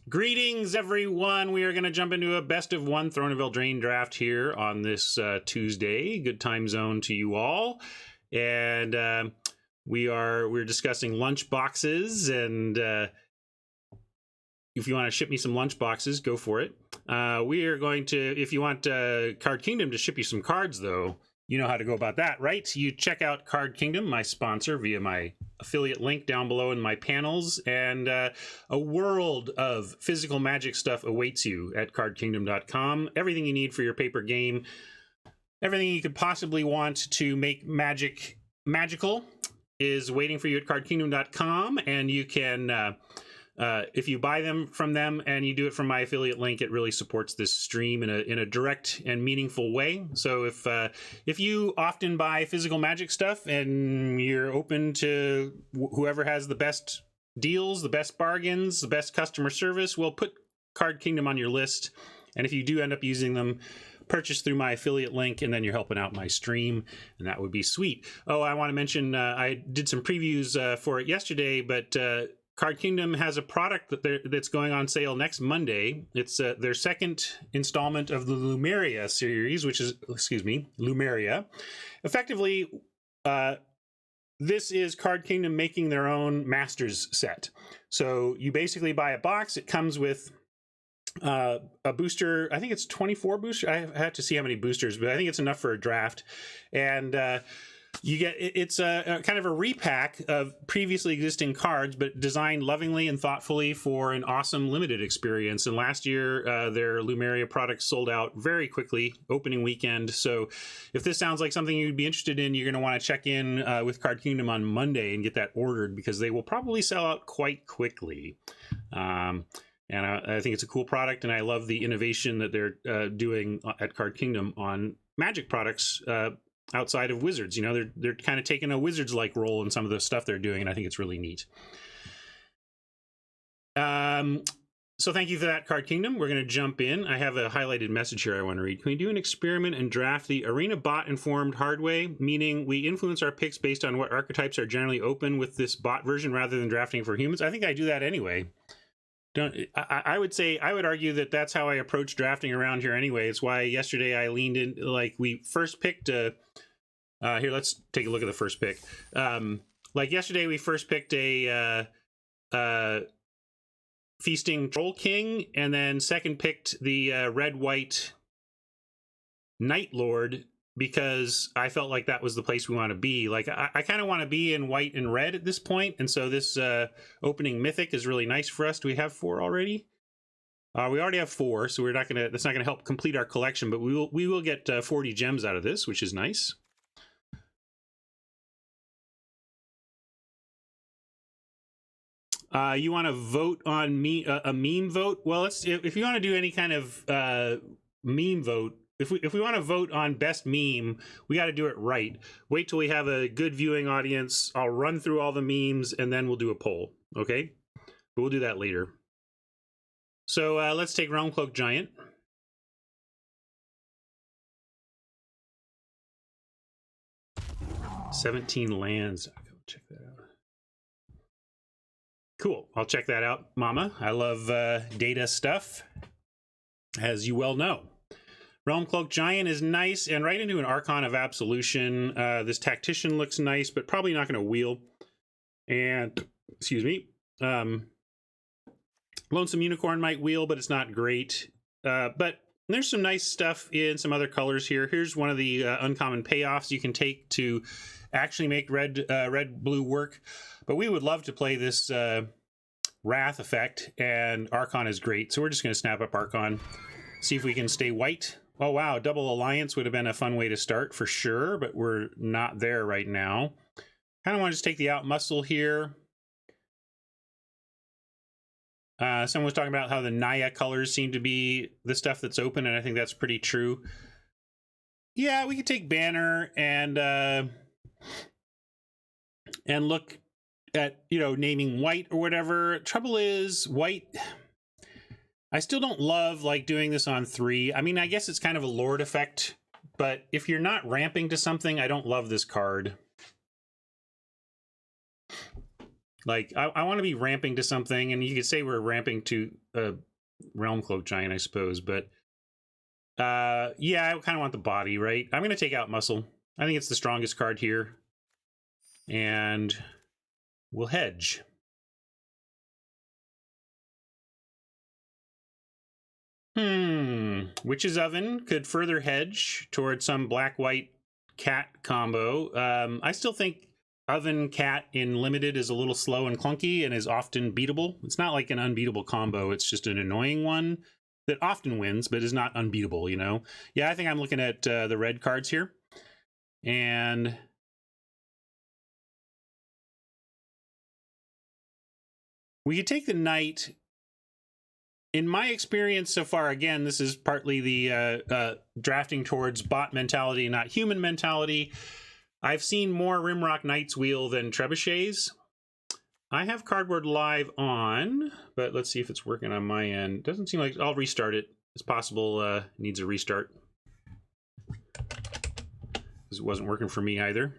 Greetings, everyone. We are going to jump into a best of one Throne of Eldraine draft here on this Tuesday. Good time zone to you all. And we're discussing lunch boxes, and if you want to ship me some lunch boxes, go for it. We are going to, if you want Card Kingdom to ship you some cards, though, you know how to go about that, right? You check out Card Kingdom, my sponsor, via my affiliate link down below in my panels, and a world of physical Magic stuff awaits you at cardkingdom.com. Everything you need for your paper game, everything you could possibly want to make Magic magical is waiting for you at cardkingdom.com, and you can... if you buy them from them and you do it from my affiliate link, it really supports this stream in a direct and meaningful way. So if you often buy physical Magic stuff and you're open to whoever has the best deals, the best bargains, the best customer service, well, put Card Kingdom on your list. And if you do end up using them, purchase through my affiliate link, and then you're helping out my stream, and that would be sweet. Oh, I want to mention I did some previews for it yesterday, but Card Kingdom has a product that's going on sale next Monday. It's their second installment of the Lumeria series, which is, Lumeria. Effectively, this is Card Kingdom making their own Masters set. So you basically buy a box. It comes with a booster. I think it's 24 boosters. I have to see how many boosters, but I think it's enough for a draft. And you get it's a kind of a repack of previously existing cards, but designed lovingly and thoughtfully for an awesome limited experience. And last year, their Lumeria products sold out very quickly, opening weekend. So if this sounds like something you'd be interested in, you're going to want to check in with Card Kingdom on Monday and get that ordered, because they will probably sell out quite quickly. And I think it's a cool product, and I love the innovation that they're doing at Card Kingdom on Magic products outside of Wizards. You know, they're kind of taking a Wizards-like role in some of the stuff they're doing, and I think it's really neat. So thank you for that, Card Kingdom. We're going to jump in. I have a highlighted message here I want to read. Can we do an experiment and draft the Arena bot-informed hard way, meaning we influence our picks based on what archetypes are generally open with this bot version rather than drafting for humans? I think I do that anyway. I would argue that that's how I approach drafting around here anyway. It's why yesterday I leaned in, like we first picked here, let's take a look at the first pick. Like yesterday we first picked a Feasting Troll King, and then second picked the red-white Night Lord, because I felt like that was the place we want to be. Like I kind of want to be in white and red at this point, and so this opening Mythic is really nice for us. Do we have 4 already? We already have 4, so that's not gonna help complete our collection, but we will get 40 gems out of this, which is nice. You want to vote on a meme vote? Well, if you want to do any kind of meme vote. If we want to vote on best meme, we got to do it right. Wait till we have a good viewing audience. I'll run through all the memes, and then we'll do a poll, okay? But we'll do that later. So let's take Realm Cloaked Giant. $17 lands. I'll go check that out. Cool. I'll check that out, Mama. I love data stuff, as you well know. Realm Cloaked Giant is nice, and right into an Archon of Absolution. This Tactician looks nice, but probably not going to wheel. And, excuse me, Lonesome Unicorn might wheel, but it's not great. But there's some nice stuff in some other colors here. Here's one of the uncommon payoffs you can take to actually make red-blue work. But we would love to play this Wrath effect, and Archon is great. So we're just going to snap up Archon, see if we can stay white. Oh, wow. Double Alliance would have been a fun way to start for sure, but we're not there right now. Kind of want to just take the out muscle here. Someone was talking about how the Naya colors seem to be the stuff that's open, and I think that's pretty true. Yeah, we could take Banner and look at, naming white or whatever. Trouble is, white... I still don't love doing this on 3. I mean, I guess it's kind of a Lord effect, but if you're not ramping to something, I don't love this card. Like, I want to be ramping to something, and you could say we're ramping to a Realm Cloak Giant, I suppose, but yeah, I kind of want the body, right? I'm going to take out Muscle. I think it's the strongest card here. And we'll hedge. Witch's Oven could further hedge towards some black-white cat combo. I still think Oven Cat in Limited is a little slow and clunky and is often beatable. It's not like an unbeatable combo. It's just an annoying one that often wins, but is not unbeatable, you know? Yeah, I think I'm looking at the red cards here. And we could take the Knight. In my experience so far, again, this is partly the drafting towards bot mentality, not human mentality. I've seen more Rimrock Knights wheel than Trebuchets. I have Cardboard Live on, but let's see if it's working on my end. Doesn't seem like... I'll restart it. It's possible it needs a restart. Because it wasn't working for me either.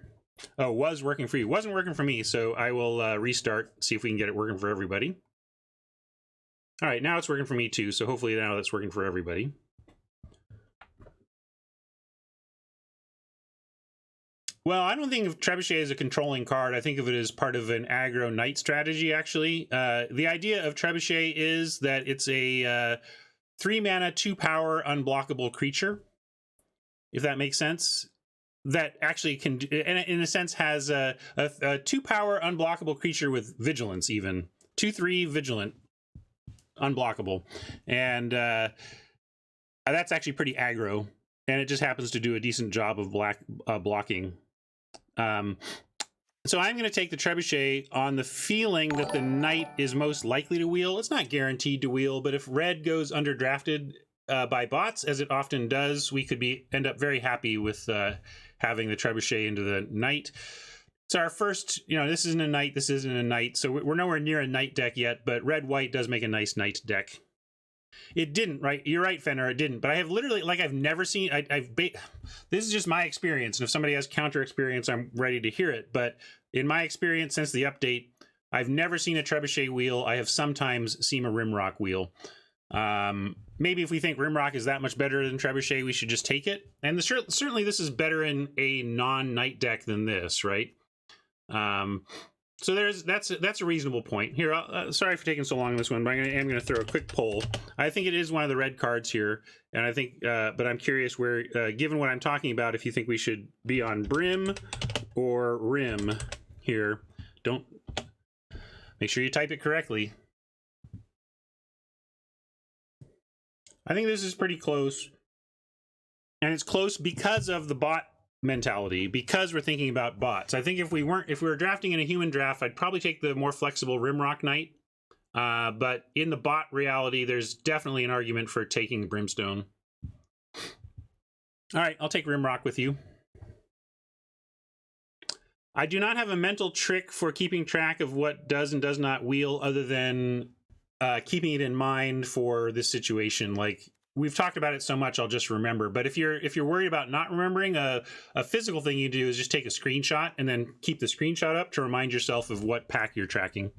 Oh, was working for you. Wasn't working for me, so I will restart, see if we can get it working for everybody. All right, now it's working for me too, so hopefully now that's working for everybody. Well, I don't think of Trebuchet as a controlling card. I think of it as part of an aggro Knight strategy, actually. The idea of Trebuchet is that it's a 3-mana, 2-power, unblockable creature, if that makes sense. That actually can, in a sense, has a 2-power, unblockable creature with Vigilance, even. 2/3 Vigilant. Unblockable, and that's actually pretty aggro, and it just happens to do a decent job of blocking. So I'm going to take the Trebuchet on the feeling that the Knight is most likely to wheel. It's not guaranteed to wheel, but if red goes underdrafted by bots, as it often does, we could end up very happy with having the Trebuchet into the Knight. So our first, you know, this isn't a Knight, this isn't a Knight, so we're nowhere near a Knight deck yet, but red-white does make a nice Knight deck. It didn't, right? You're right, Fenner, it didn't, but I have literally, like, I've never seen, this is just my experience, and if somebody has counter experience, I'm ready to hear it, but in my experience since the update, I've never seen a Trebuchet wheel. I have sometimes seen a Rimrock wheel. Maybe if we think Rimrock is that much better than Trebuchet, we should just take it, and certainly this is better in a non-Knight deck than this, right? So that's a reasonable point here. Sorry for taking so long on this one, but I am going to throw a quick poll. I think it is one of the red cards here, and I think, but I'm curious where, given what I'm talking about, if you think we should be on Brim or Rim here. Don't make sure you type it correctly. I think this is pretty close, and it's close because of the bot mentality, because we're thinking about bots. I think if we were drafting in a human draft, I'd probably take the more flexible Rimrock Knight. But in the bot reality, there's definitely an argument for taking Brimstone. All right, I'll take Rimrock with you. I do not have a mental trick for keeping track of what does and does not wheel, other than keeping it in mind for this situation. Like, we've talked about it so much, I'll just remember. But if you're worried about not remembering, a physical thing you do is just take a screenshot and then keep the screenshot up to remind yourself of what pack you're tracking.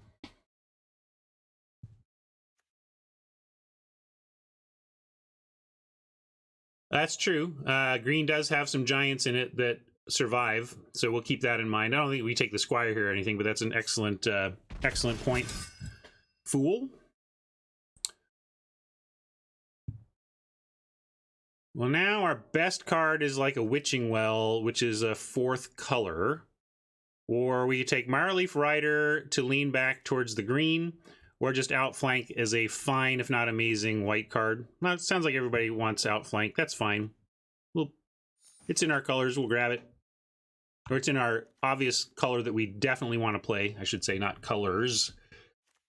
That's true. Green does have some giants in it that survive, so we'll keep that in mind. I don't think we take the Squire here or anything, but that's an excellent point. Fool. Well, now our best card is like a Witching Well, which is a 4th color. Or we could take Mireleaf Rider to lean back towards the green, or just Outflank as a fine, if not amazing, white card. Well, it sounds like everybody wants Outflank. That's fine. Well, it's in our colors. We'll grab it. Or it's in our obvious color that we definitely want to play. I should say, not colors.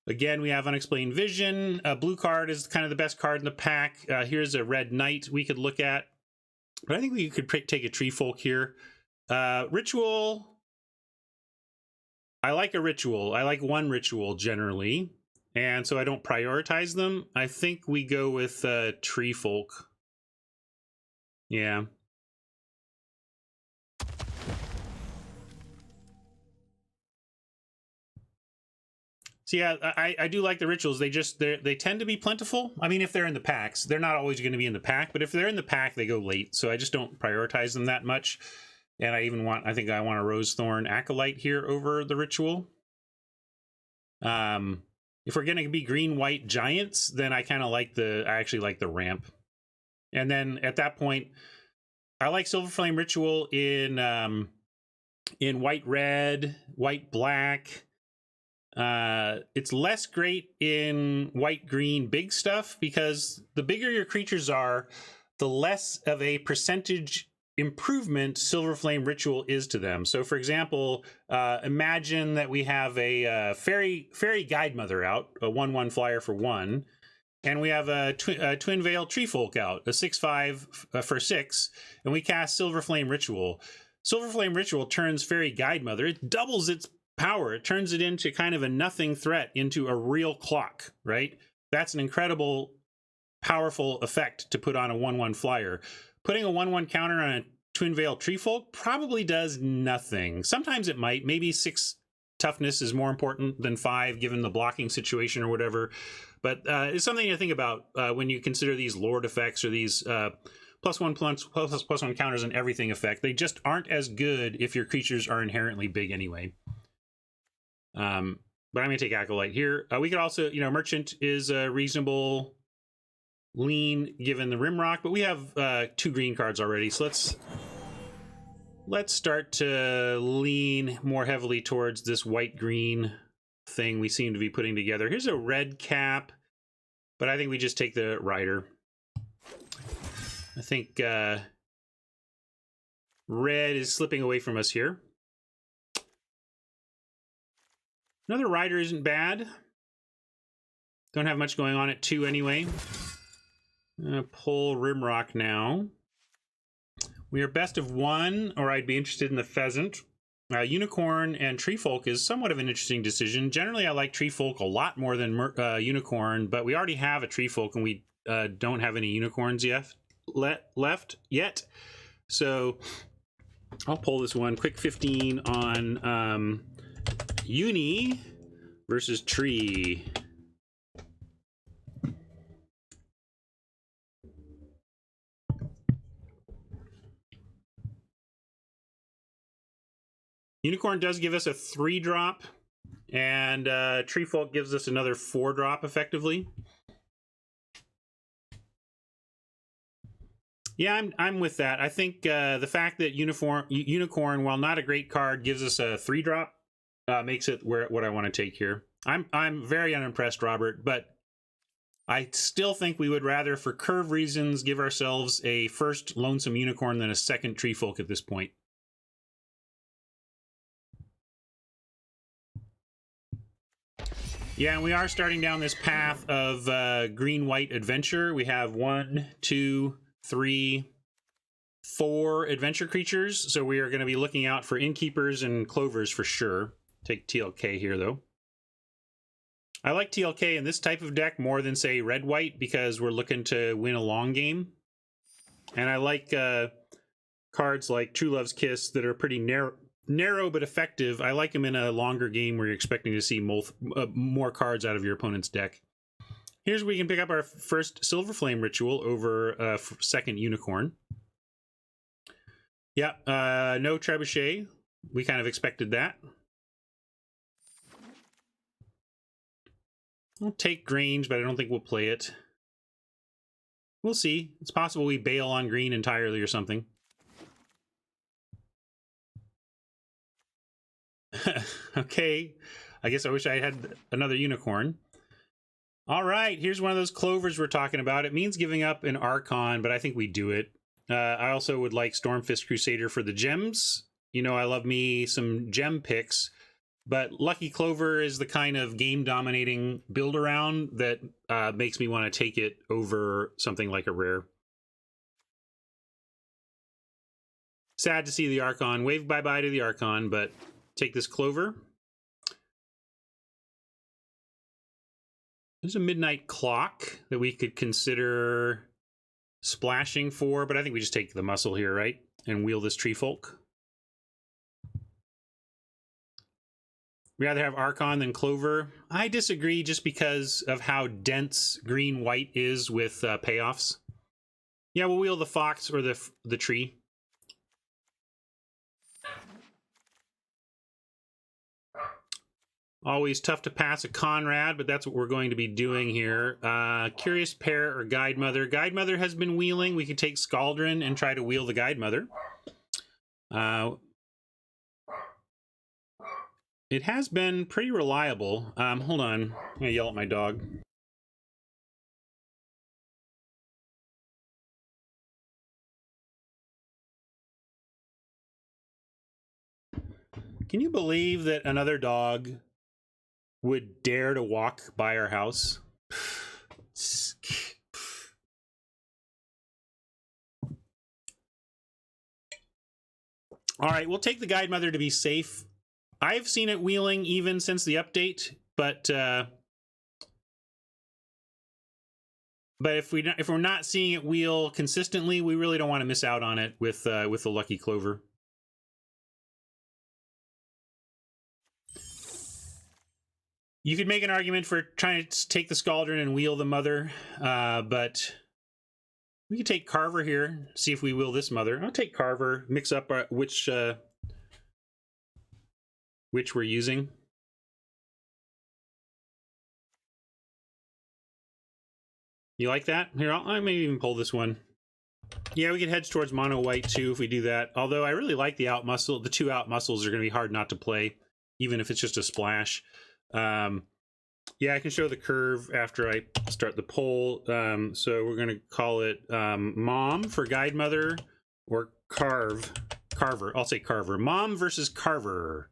Again, we have Unexplained Vision. A blue card is kind of the best card in the pack. Here's a red Knight we could look at. But I think we could take a Tree Folk here. Ritual. I like a Ritual. I like one Ritual generally. And so I don't prioritize them. I think we go with Tree Folk. Yeah. So yeah, I do like the rituals. They tend to be plentiful. I mean, if they're in the packs, they're not always going to be in the pack, but if they're in the pack, they go late. So I just don't prioritize them that much. And I think I want a Rosethorn Acolyte here over the ritual. If we're going to be green-white giants, then I actually like the ramp. And then at that point, I like Silverflame Ritual in white-red, white-black. It's less great in white-green big stuff because the bigger your creatures are, the less of a percentage improvement Silverflame Ritual is to them. So, for example, imagine that we have a Fairy Guide Mother out, a 1/1 flyer for 1, and we have a Twin Veil Treefolk out, a 6/5 for 6, and we cast Silverflame Ritual. Silverflame Ritual turns Fairy Guide Mother. It doubles its power. It turns it into kind of a nothing threat into a real clock, right? That's an incredible, powerful effect to put on a 1/1 flyer. Putting a 1/1 counter on a Twin Veil Treefolk probably does nothing. Sometimes it might. Maybe 6 toughness is more important than 5, given the blocking situation or whatever. But it's something to think about when you consider these Lord effects or these +1/+++1 counters and everything effect. They just aren't as good if your creatures are inherently big anyway. But I'm going to take Acolyte here. We could also, Merchant is a reasonable lean given the Rimrock, but we have 2 green cards already, so let's start to lean more heavily towards this white-green thing we seem to be putting together. Here's a red cap, but I think we just take the Rider. I think red is slipping away from us here. Another Rider isn't bad. Don't have much going on at 2 anyway. I'm going to pull Rimrock now. We are best of 1, or I'd be interested in the Pheasant. Unicorn and Treefolk is somewhat of an interesting decision. Generally, I like Treefolk a lot more than Unicorn, but we already have a Treefolk and we don't have any Unicorns left yet. So I'll pull this one. Quick 15 on Uni versus Tree. Unicorn does give us a 3-drop, and Treefolk gives us another 4-drop effectively. Yeah, I'm with that. I think the fact that Unicorn, while not a great card, gives us a 3-drop makes it what I want to take here. I'm very unimpressed, Robert, but I still think we would rather, for curve reasons, give ourselves a first Lonesome Unicorn than a second Treefolk at this point. Yeah, and we are starting down this path of green-white adventure. We have 1, 2, 3, 4 adventure creatures, so we are going to be looking out for Innkeepers and Clovers for sure. Take TLK here, though. I like TLK in this type of deck more than, say, red-white, because we're looking to win a long game. And I like cards like True Love's Kiss that are pretty narrow but effective. I like them in a longer game where you're expecting to see more cards out of your opponent's deck. Here's where we can pick up our first Silverflame Ritual over a second Unicorn. Yeah, no Trebuchet. We kind of expected that. We'll take Grange, but I don't think we'll play it. We'll see. It's possible we bail on green entirely or something. Okay, I guess I wish I had another Unicorn. All right, here's one of those Clovers we're talking about. It means giving up an Archon, but I think we do it. I also would like Stormfist Crusader for the gems. I love me some gem picks, but Lucky Clover is the kind of game-dominating build-around that makes me want to take it over something like a rare. Sad to see the Archon. Wave bye-bye to the Archon, but take this Clover. There's a Midnight Clock that we could consider splashing for, but I think we just take the muscle here, right? And wheel this Treefolk. We'd rather have Archon than Clover. I disagree just because of how dense green-white is with payoffs. Yeah, we'll wheel the Fox or the tree. Always tough to pass a Conrad, but that's what we're going to be doing here. Curious Pair or Guide Mother. Guide Mother has been wheeling. We could take Scaldron and try to wheel the Guide Mother. It has been pretty reliable. Hold on. I'm going to yell at my dog. Can you believe that another dog would dare to walk by our house? All right, we'll take the Guide Mother to be safe. I've seen it wheeling even since the update, but if we're not seeing it wheel consistently, we really don't want to miss out on it with the Lucky Clover. You could make an argument for trying to take the Scaldron and wheel the Mother, but we could take Carver here, see if we wheel this Mother. I'll take Carver, mix up which we're using. You like that? Here, I may even pull this one. Yeah, we could hedge towards mono white too if we do that. Although I really like the out muscle. The 2 out muscles are going to be hard not to play, even if it's just a splash. Yeah, I can show the curve after I start the poll. So we're going to call it Mom for Guide Mother or Carver. I'll say Carver. Mom versus Carver.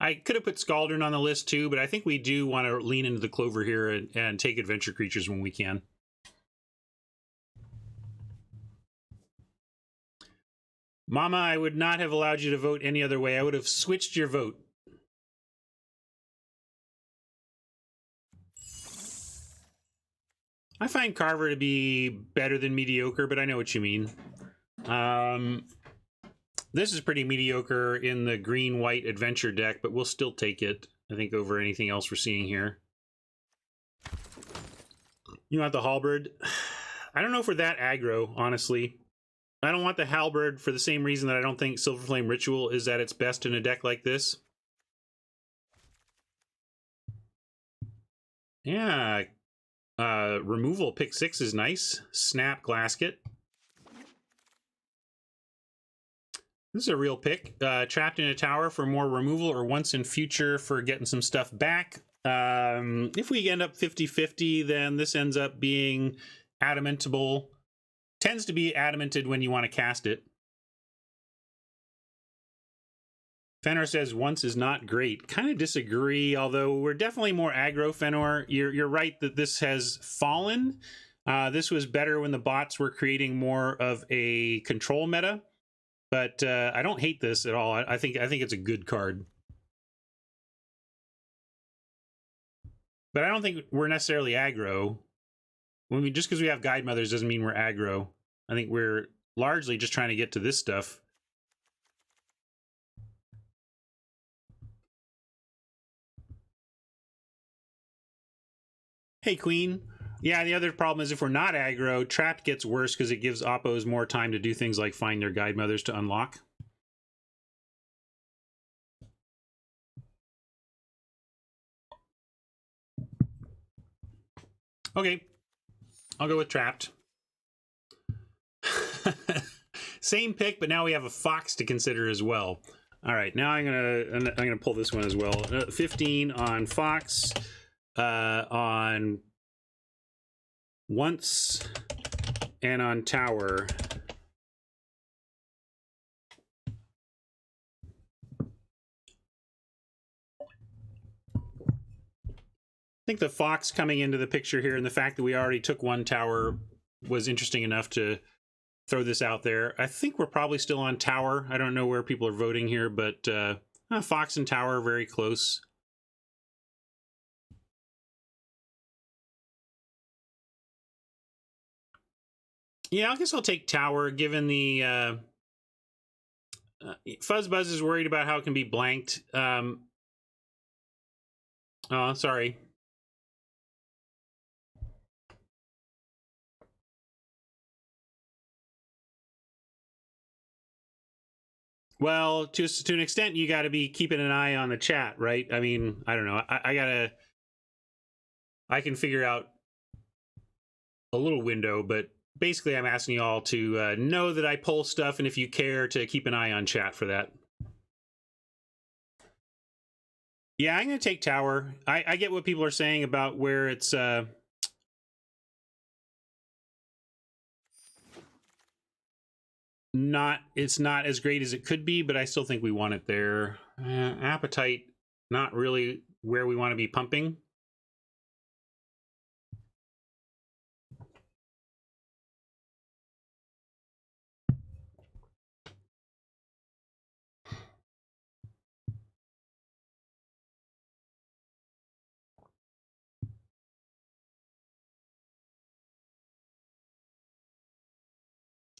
I could have put Scaldron on the list too, but I think we do want to lean into the Clover here and take adventure creatures when we can. Mama, I would not have allowed you to vote any other way. I would have switched your vote. I find Carver to be better than mediocre, but I know what you mean. This is pretty mediocre in the green-white adventure deck, but we'll still take it, I think, over anything else we're seeing here. You want the Halberd? I don't know if we're that aggro, honestly. I don't want the Halberd for the same reason that I don't think Silverflame Ritual is at its best in a deck like this. Yeah. Removal, pick 6 is nice. Snap, Glasket. This is a real pick. Trapped in a Tower for more removal, or Once in Future for getting some stuff back. If we end up 50-50, then this ends up being adamantable. Tends to be adamanted when you want to cast it. Fenor says Once is not great. Kind of disagree, although we're definitely more aggro, Fenor. You're right that this has fallen. This was better when the bots were creating more of a control meta. But I don't hate this at all. I think it's a good card. But I don't think we're necessarily aggro. Just because we have Guide Mothers doesn't mean we're aggro. I think we're largely just trying to get to this stuff. Hey, Queen. Yeah, the other problem is if we're not aggro, Trapped gets worse because it gives Oppos more time to do things like find their Guide Mothers to unlock. Okay, I'll go with Trapped. Same pick, but now we have a Fox to consider as well. All right, now I'm gonna pull this one as well. 15 on Fox, on Once, and on Tower. I think the Fox coming into the picture here and the fact that we already took one Tower was interesting enough to throw this out there. I think we're probably still on Tower. I don't know where people are voting here, but Fox and Tower are very close. Yeah, I guess I'll take Tower, given the Fuzzbuzz is worried about how it can be blanked. Oh, sorry. Well, to an extent, you got to be keeping an eye on the chat, right? I mean, I don't know. I can figure out a little window, but basically, I'm asking you all to know that I poll stuff, and if you care, to keep an eye on chat for that. Yeah, I'm going to take Tower. I get what people are saying about where it's not as great as it could be, but I still think we want it there. Appetite, not really where we want to be pumping.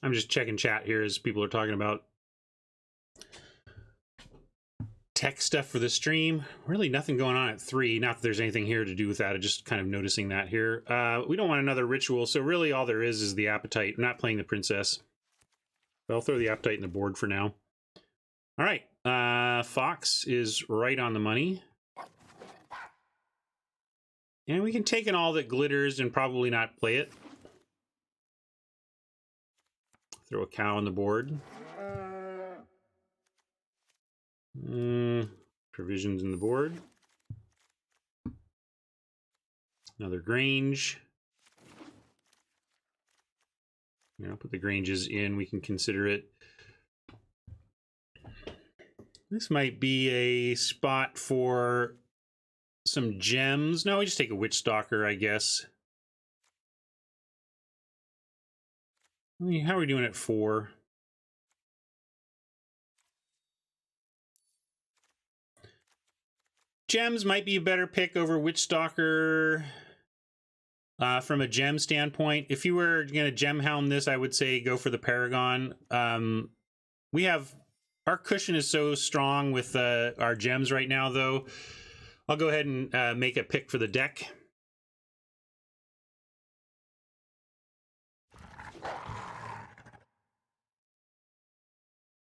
I'm just checking chat here as people are talking about tech stuff for the stream. Really nothing going on at 3. Not that there's anything here to do with that. I'm just kind of noticing that here. We don't want another ritual, so really all there is the appetite. I'm not playing the princess. But I'll throw the appetite in the board for now. All right. Fox is right on the money. And we can take in all that glitters and probably not play it. Throw a cow on the board. Provisions in the board. Another Grange. I'll put the Granges in. We can consider it. This might be a spot for some gems. No, we just take a Witch Stalker, I guess. How are we doing at 4? Gems might be a better pick over Witch Stalker from a gem standpoint. If you were going to gem hound this, I would say go for the Paragon. We have our cushion is so strong with our gems right now, though. I'll go ahead and make a pick for the deck.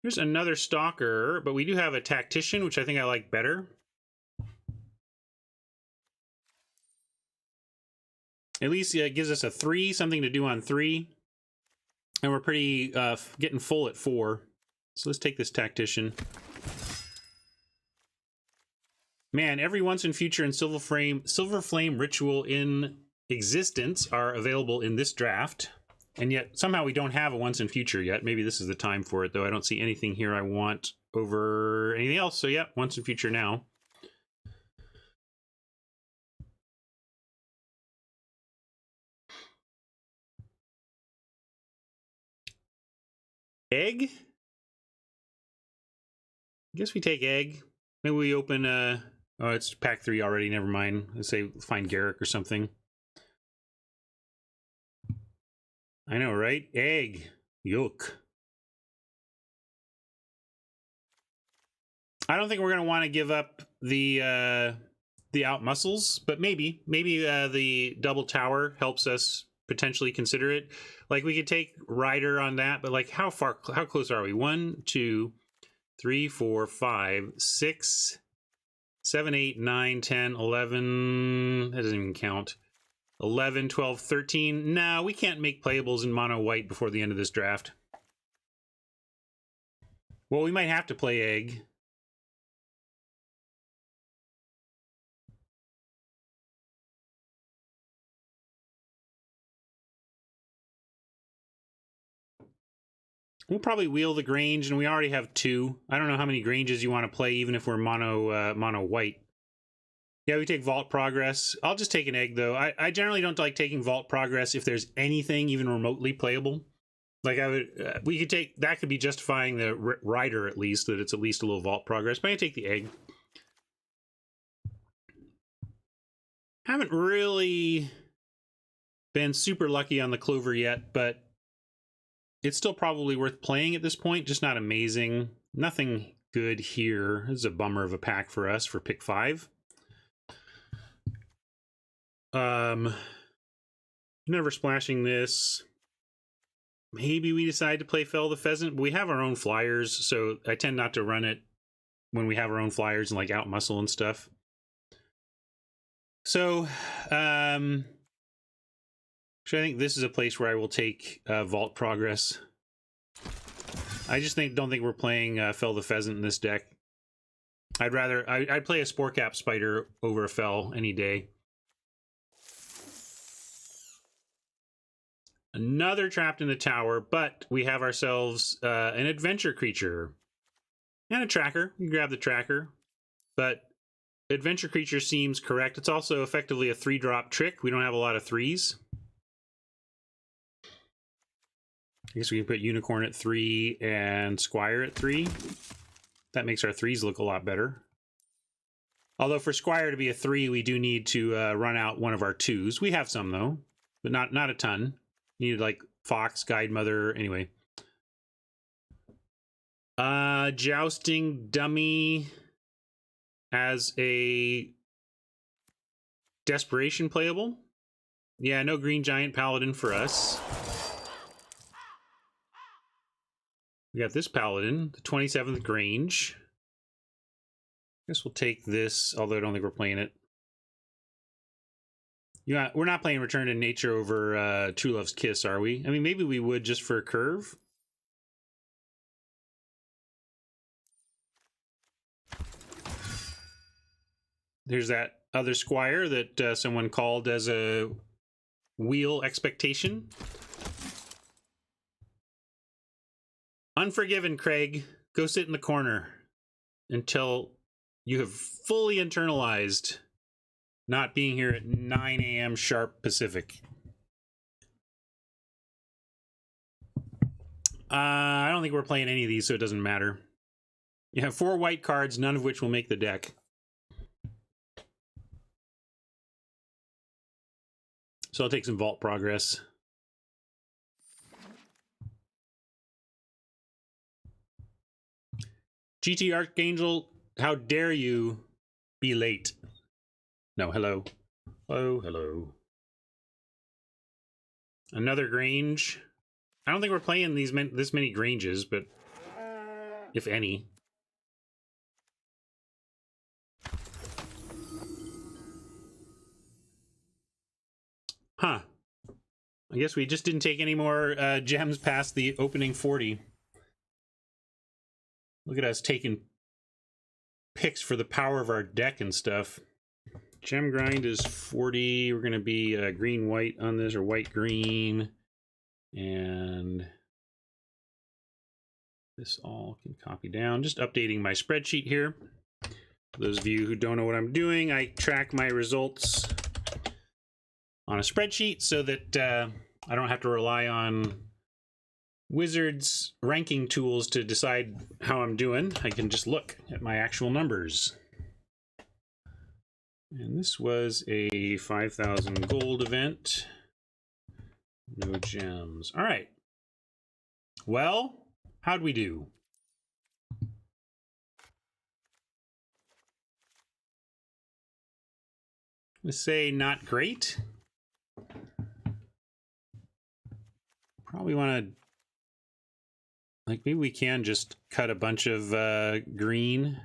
Here's another Stalker, but we do have a Tactician, which I think I like better. At least it gives us a 3, something to do on 3. And we're pretty getting full at 4. So let's take this Tactician. Man, every once in future and Silver Flame ritual in existence are available in this draft. And yet somehow we don't have a once in future yet. Maybe this is the time for it, though. I don't see anything here I want over anything else. So yeah, once in future now. Egg? I guess we take egg. Maybe we open oh, it's pack 3 already. Never mind. Let's say find Garrick or something. I know, right? Egg. Yolk. I don't think we're going to want to give up the out muscles, but maybe the double tower helps us potentially consider it. Like we could take Rider on that, but like how close are we? 1, 2, 3, 4, 5, 6, 7, 8, 9, 10, 11. That doesn't even count. 11, 12, 13. No, we can't make playables in mono white before the end of this draft. Well, we might have to play egg. We'll probably wheel the Grange, and we already have 2. I don't know how many Granges you want to play, even if we're mono white. Yeah, we take Vault Progress. I'll just take an egg, though. I generally don't like taking Vault Progress if there's anything even remotely playable. Like I would, we could take that. Could be justifying the Rider at least, that it's at least a little Vault Progress. But I take the egg. Haven't really been super lucky on the Clover yet, but it's still probably worth playing at this point, just not amazing. Nothing good here. This is a bummer of a pack for us for pick 5. Never splashing this. Maybe we decide to play Fell the Pheasant, but we have our own flyers, so I tend not to run it when we have our own flyers and like out muscle and stuff. So, actually, I think this is a place where I will take Vault Progress. I just don't think we're playing Fell the Pheasant in this deck. I'd play a Spore Cap Spider over a Fell any day. Another Trapped in the Tower, but we have ourselves an Adventure Creature and a Tracker. You can grab the Tracker, but Adventure Creature seems correct. It's also effectively a 3-drop trick. We don't have a lot of 3s. I guess we can put Unicorn at 3 and Squire at 3. That makes our 3s look a lot better. Although for Squire to be a 3, we do need to run out one of our 2s. We have some, though, but not a ton. Needed like Fox, Guide Mother, anyway. Jousting Dummy as a Desperation playable. Yeah, no Green Giant Paladin for us. We got this Paladin, the 27th Grange. I guess we'll take this, although I don't think we're playing it. Yeah, we're not playing Return to Nature over True Love's Kiss, are we? I mean, maybe we would just for a curve. There's that other Squire that someone called as a wheel expectation. Unforgiven, Craig. Go sit in the corner until you have fully internalized not being here at 9 a.m. sharp Pacific. I don't think we're playing any of these, so it doesn't matter. You have 4 white cards, none of which will make the deck. So I'll take some Vault Progress. GT Archangel, how dare you be late? No, hello. Hello, hello. Another Grange. I don't think we're playing this many Granges, but if any. Huh. I guess we just didn't take any more gems past the opening 40. Look at us taking picks for the power of our deck and stuff. Gem grind is 40. We're going to be green-white on this, or white-green. And this all can copy down. Just updating my spreadsheet here. For those of you who don't know what I'm doing, I track my results on a spreadsheet so that I don't have to rely on Wizards ranking tools to decide how I'm doing. I can just look at my actual numbers. And this was a 5,000 gold event. No gems. All right. Well, how'd we do? Let's say not great. Probably want to, like, maybe we can just cut a bunch of green.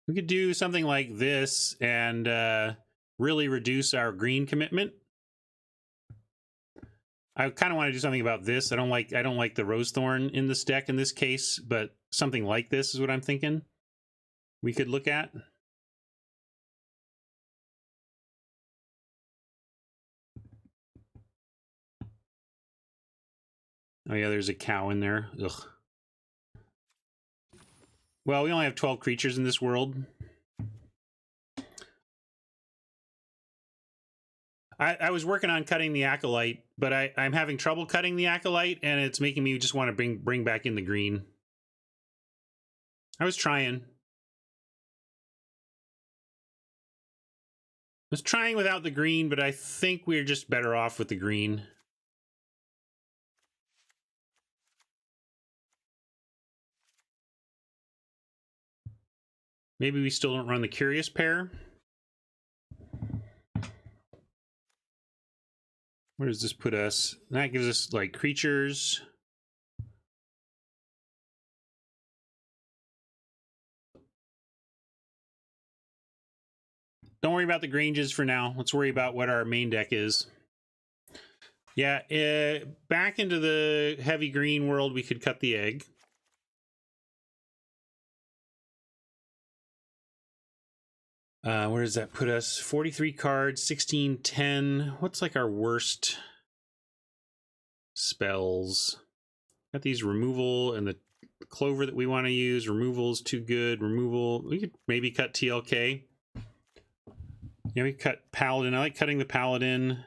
We could do something like this and really reduce our green commitment. I kind of want to do something about this. I don't like the Rose Thorn in this deck in this case, but something like this is what I'm thinking we could look at. Oh yeah, there's a cow in there. Ugh. Well, we only have 12 creatures in this world. I was working on cutting the Acolyte, but I'm having trouble cutting the Acolyte, and it's making me just want to bring back in the green. I was trying. was trying without the green, but I think we're just better off with the green. Maybe we still don't run the Curious Pair. Where does this put us? That gives us like creatures. Don't worry about the Granges for now. Let's worry about what our main deck is. Yeah, back into the heavy green world, we could cut the egg. Where does that put us? 43 cards, 16, 10. What's like our worst spells? Got these removal and the clover that we want to use. Removal's too good. Removal. We could maybe cut TLK. Yeah, we cut Paladin. I like cutting the Paladin.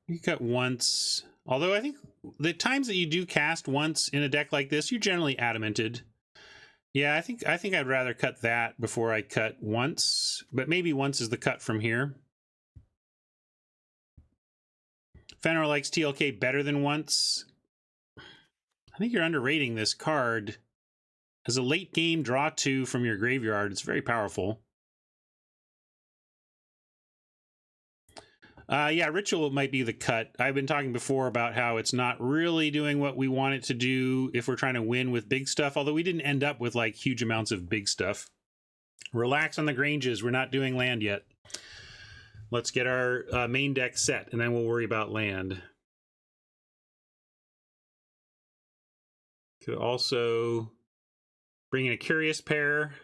You cut once. Although I think the times that you do cast once in a deck like this, you're generally adamented. Yeah, I think I'd rather cut that before I cut once. But maybe once is the cut from here. Fenrir likes TLK better than once. I think you're underrating this card. As a late game draw 2 from your graveyard, it's very powerful. Yeah, Ritual might be the cut. I've been talking before about how it's not really doing what we want it to do if we're trying to win with big stuff, although we didn't end up with like huge amounts of big stuff. Relax on the Granges. We're not doing land yet. Let's get our main deck set, and then we'll worry about land. Could also bring in a Curious Pair.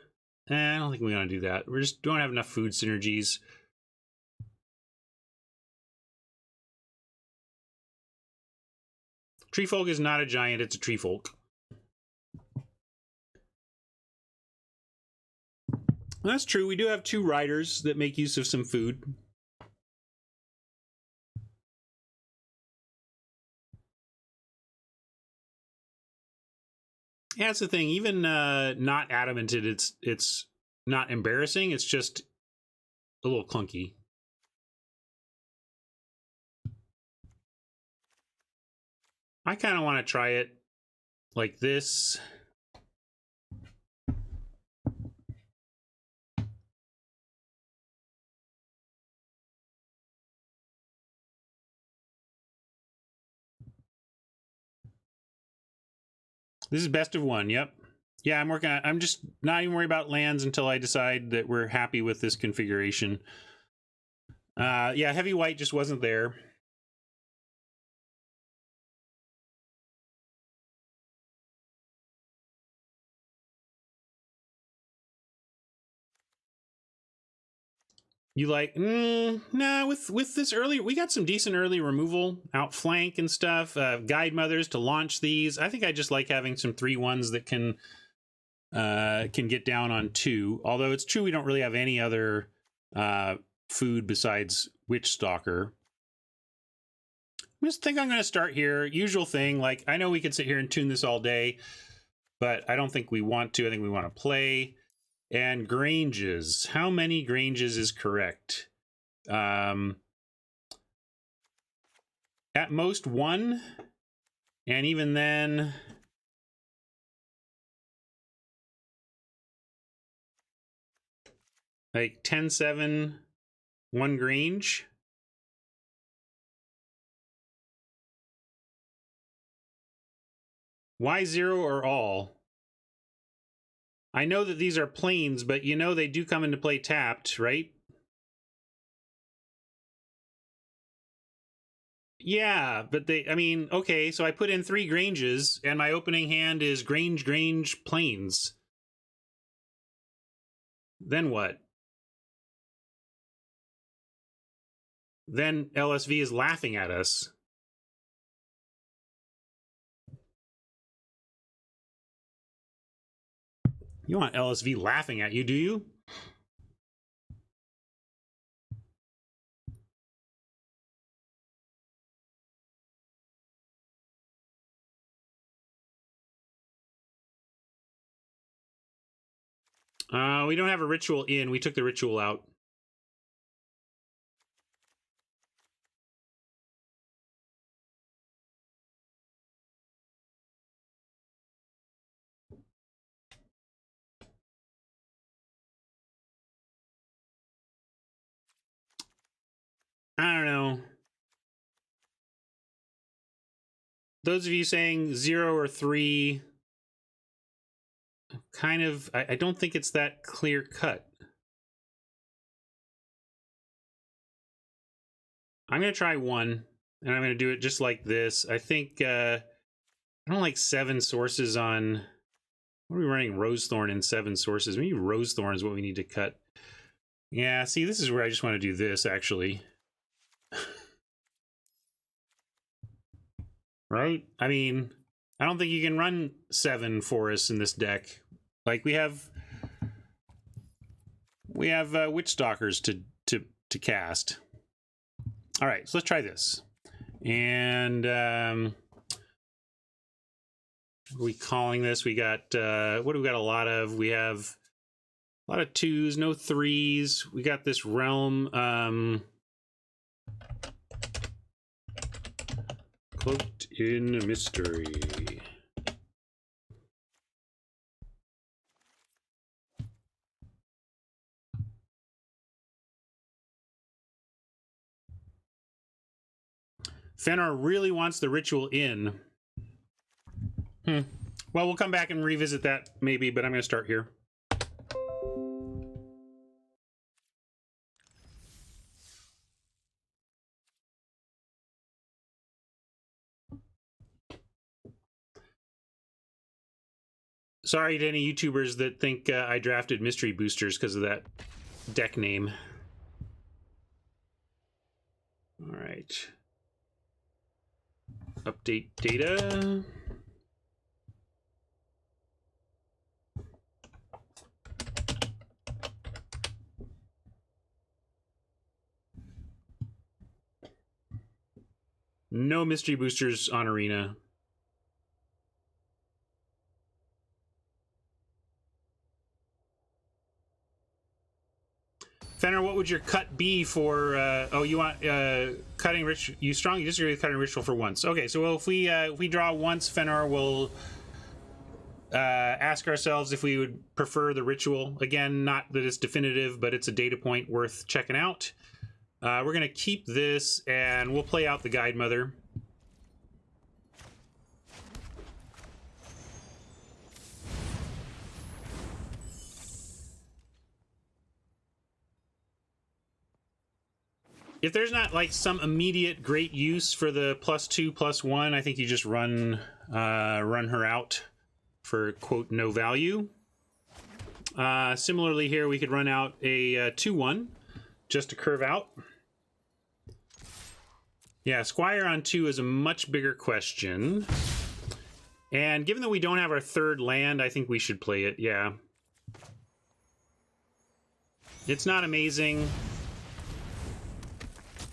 I don't think we want to do that. We just don't have enough food synergies. Treefolk is not a giant, it's a treefolk. That's true. We do have 2 riders that make use of some food. Yeah, that's the thing. Even not adamented, it's not embarrassing. It's just a little clunky. I kind of want to try it like this. This is best of 1, yep. Yeah, I'm working on it. I'm just not even worried about lands until I decide that we're happy with this configuration. Yeah, heavy white just wasn't there. You like, nah, with this early, we got some decent early removal, outflank and stuff, guide mothers to launch these. I think I just like having some 3/1s that can get down on 2. Although it's true we don't really have any other food besides Witch Stalker. I just think I'm going to start here. Usual thing, like I know we could sit here and tune this all day, but I don't think we want to. I think we want to play. And Granges. How many Granges is correct? At most 1. And even then, like 10-7, 1 Grange. Why 0 or all? I know that these are planes, but you know they do come into play tapped, right? Yeah, but I mean, okay, so I put in 3 Granges, and my opening hand is Grange, planes. Then what? Then LSV is laughing at us. You want LSV laughing at you, do you? We don't have a ritual in. We took the ritual out. I don't know. Those of you saying 0 or 3, kind of, I don't think it's that clear cut. I'm going to try 1, and I'm going to do it just like this. I think, I don't like 7 sources on, what are we running? Rosethorn in 7 sources. Maybe Rosethorn is what we need to cut. Yeah, see, this is where I just want to do this, actually. Right? I mean, I don't think you can run 7 forests in this deck. Like, we have Witch Stalkers to cast. All right, so let's try this. And what are we calling this? We got what do we got a lot of? We have a lot of 2s, no 3s. We got this realm cloaked in mystery. Fenrir really wants the ritual in. Well, we'll come back and revisit that maybe, but I'm going to start here. Sorry to any YouTubers that think I drafted mystery boosters because of that deck name. All right. Update data. No mystery boosters on Arena. Fenrir, what would your cut be for? Oh, you want cutting rich? You strongly disagree with cutting ritual for once. Okay, so if we draw once, Fenrir will ask ourselves if we would prefer the ritual. Again, not that it's definitive, but it's a data point worth checking out. We're gonna keep this, and we'll play out the Guide Mother. If there's not like some immediate great use for the +2/+1, I think you just run her out for quote no value. Similarly here, we could run out a 2/1 just to curve out. Yeah, Squire on 2 is a much bigger question. And given that we don't have our 3rd land, I think we should play it, yeah. It's not amazing,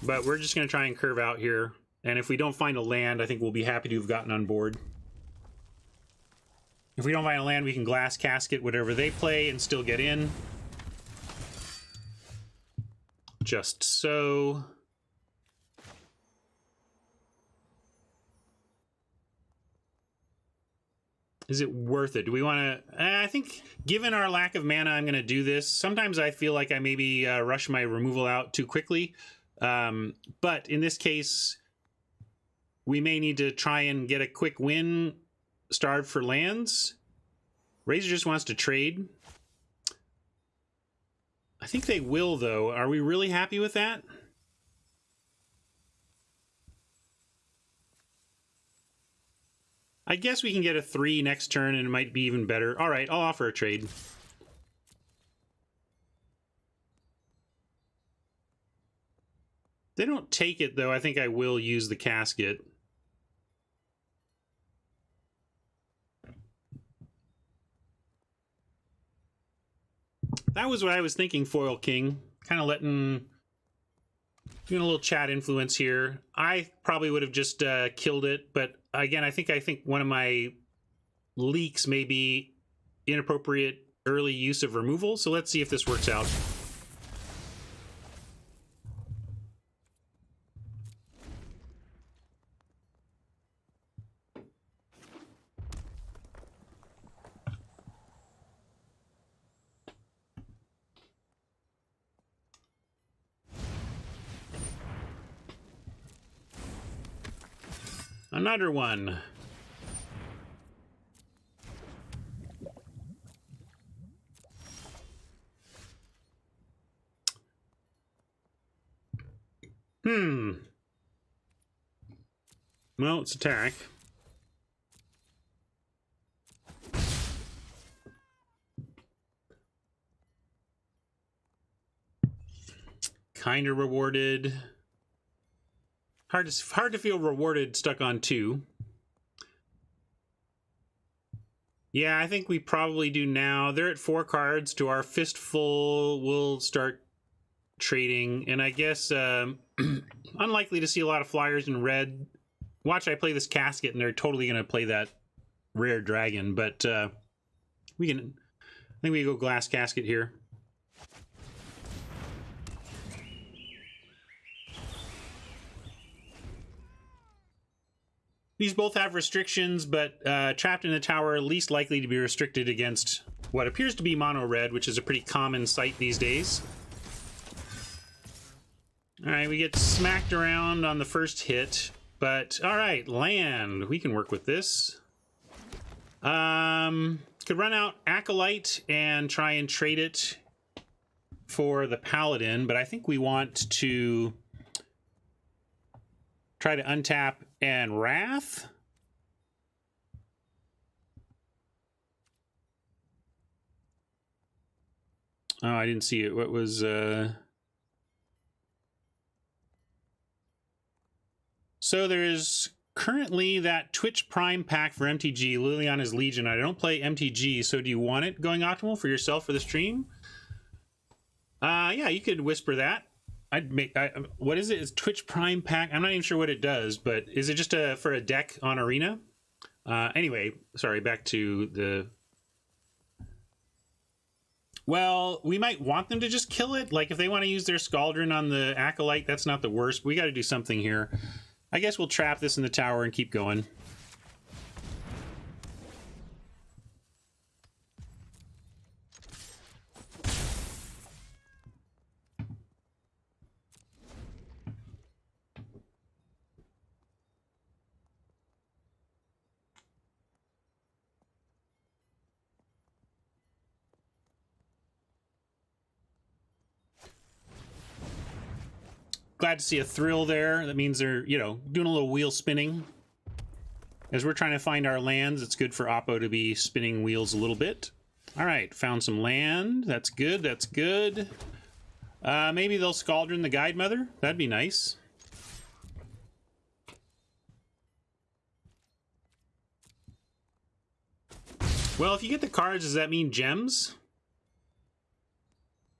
but we're just going to try and curve out here. And if we don't find a land, I think we'll be happy to have gotten on board. If we don't find a land, we can Glass Casket whatever they play and still get in. Just so. Is it worth it? Do we want to... I think, given our lack of mana, I'm going to do this. Sometimes I feel like I maybe rush my removal out too quickly. But in this case, we may need to try and get a quick win, starve for lands. Razor just wants to trade. I think they will, though. Are we really happy with that? I guess we can get a 3 next turn and it might be even better. All right, I'll offer a trade. They don't take it, though. I think I will use the casket. That was what I was thinking, Foil King. Kind of doing a little chat influence here. I probably would have just killed it, but again, I think one of my leaks may be inappropriate early use of removal, so let's see if this works out. Another one. Well, it's attack. Kind of rewarded. Hard to feel rewarded stuck on 2. Yeah, I think we probably do now. They're at 4 cards. To our fistful, we'll start trading. And I guess unlikely to see a lot of flyers in red. Watch, I play this casket, and they're totally going to play that rare dragon. But we can. I think we go glass casket here. These both have restrictions, but Trapped in the Tower, least likely to be restricted against what appears to be mono red, which is a pretty common sight these days. All right, we get smacked around on the first hit, but all right, land. We can work with this. Could run out Acolyte and try and trade it for the Paladin, but I think we want to try to untap and Wrath. Oh, I didn't see it. What was... So there's currently that Twitch Prime pack for MTG, Liliana's Legion. I don't play MTG, so do you want it going optimal for yourself for the stream? Yeah, you could whisper that. What is it? It's Twitch Prime pack. I'm not even sure what it does, but is it just for a deck on Arena? Anyway, sorry, back to the... Well, we might want them to just kill it. Like, if they want to use their Scaldron on the Acolyte, that's not the worst. We got to do something here. I guess we'll trap this in the tower and keep going. Glad to see a thrill there. That means they're, you know, doing a little wheel spinning. As we're trying to find our lands, it's good for Oppo to be spinning wheels a little bit. All right, found some land. That's good, that's good. Maybe they'll Scaldron the Guide Mother. That'd be nice. Well, if you get the cards, does that mean gems?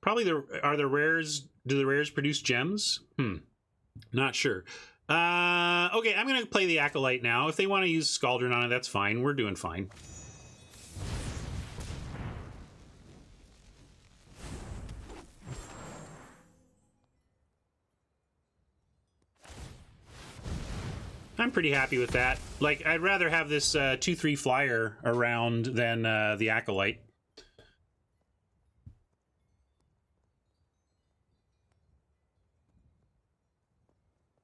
Probably are the rares... Do the rares produce gems? Not sure. Okay, I'm going to play the Acolyte now. If they want to use Scaldron on it, that's fine. We're doing fine. I'm pretty happy with that. Like, I'd rather have this 2/3 flyer around than the Acolyte.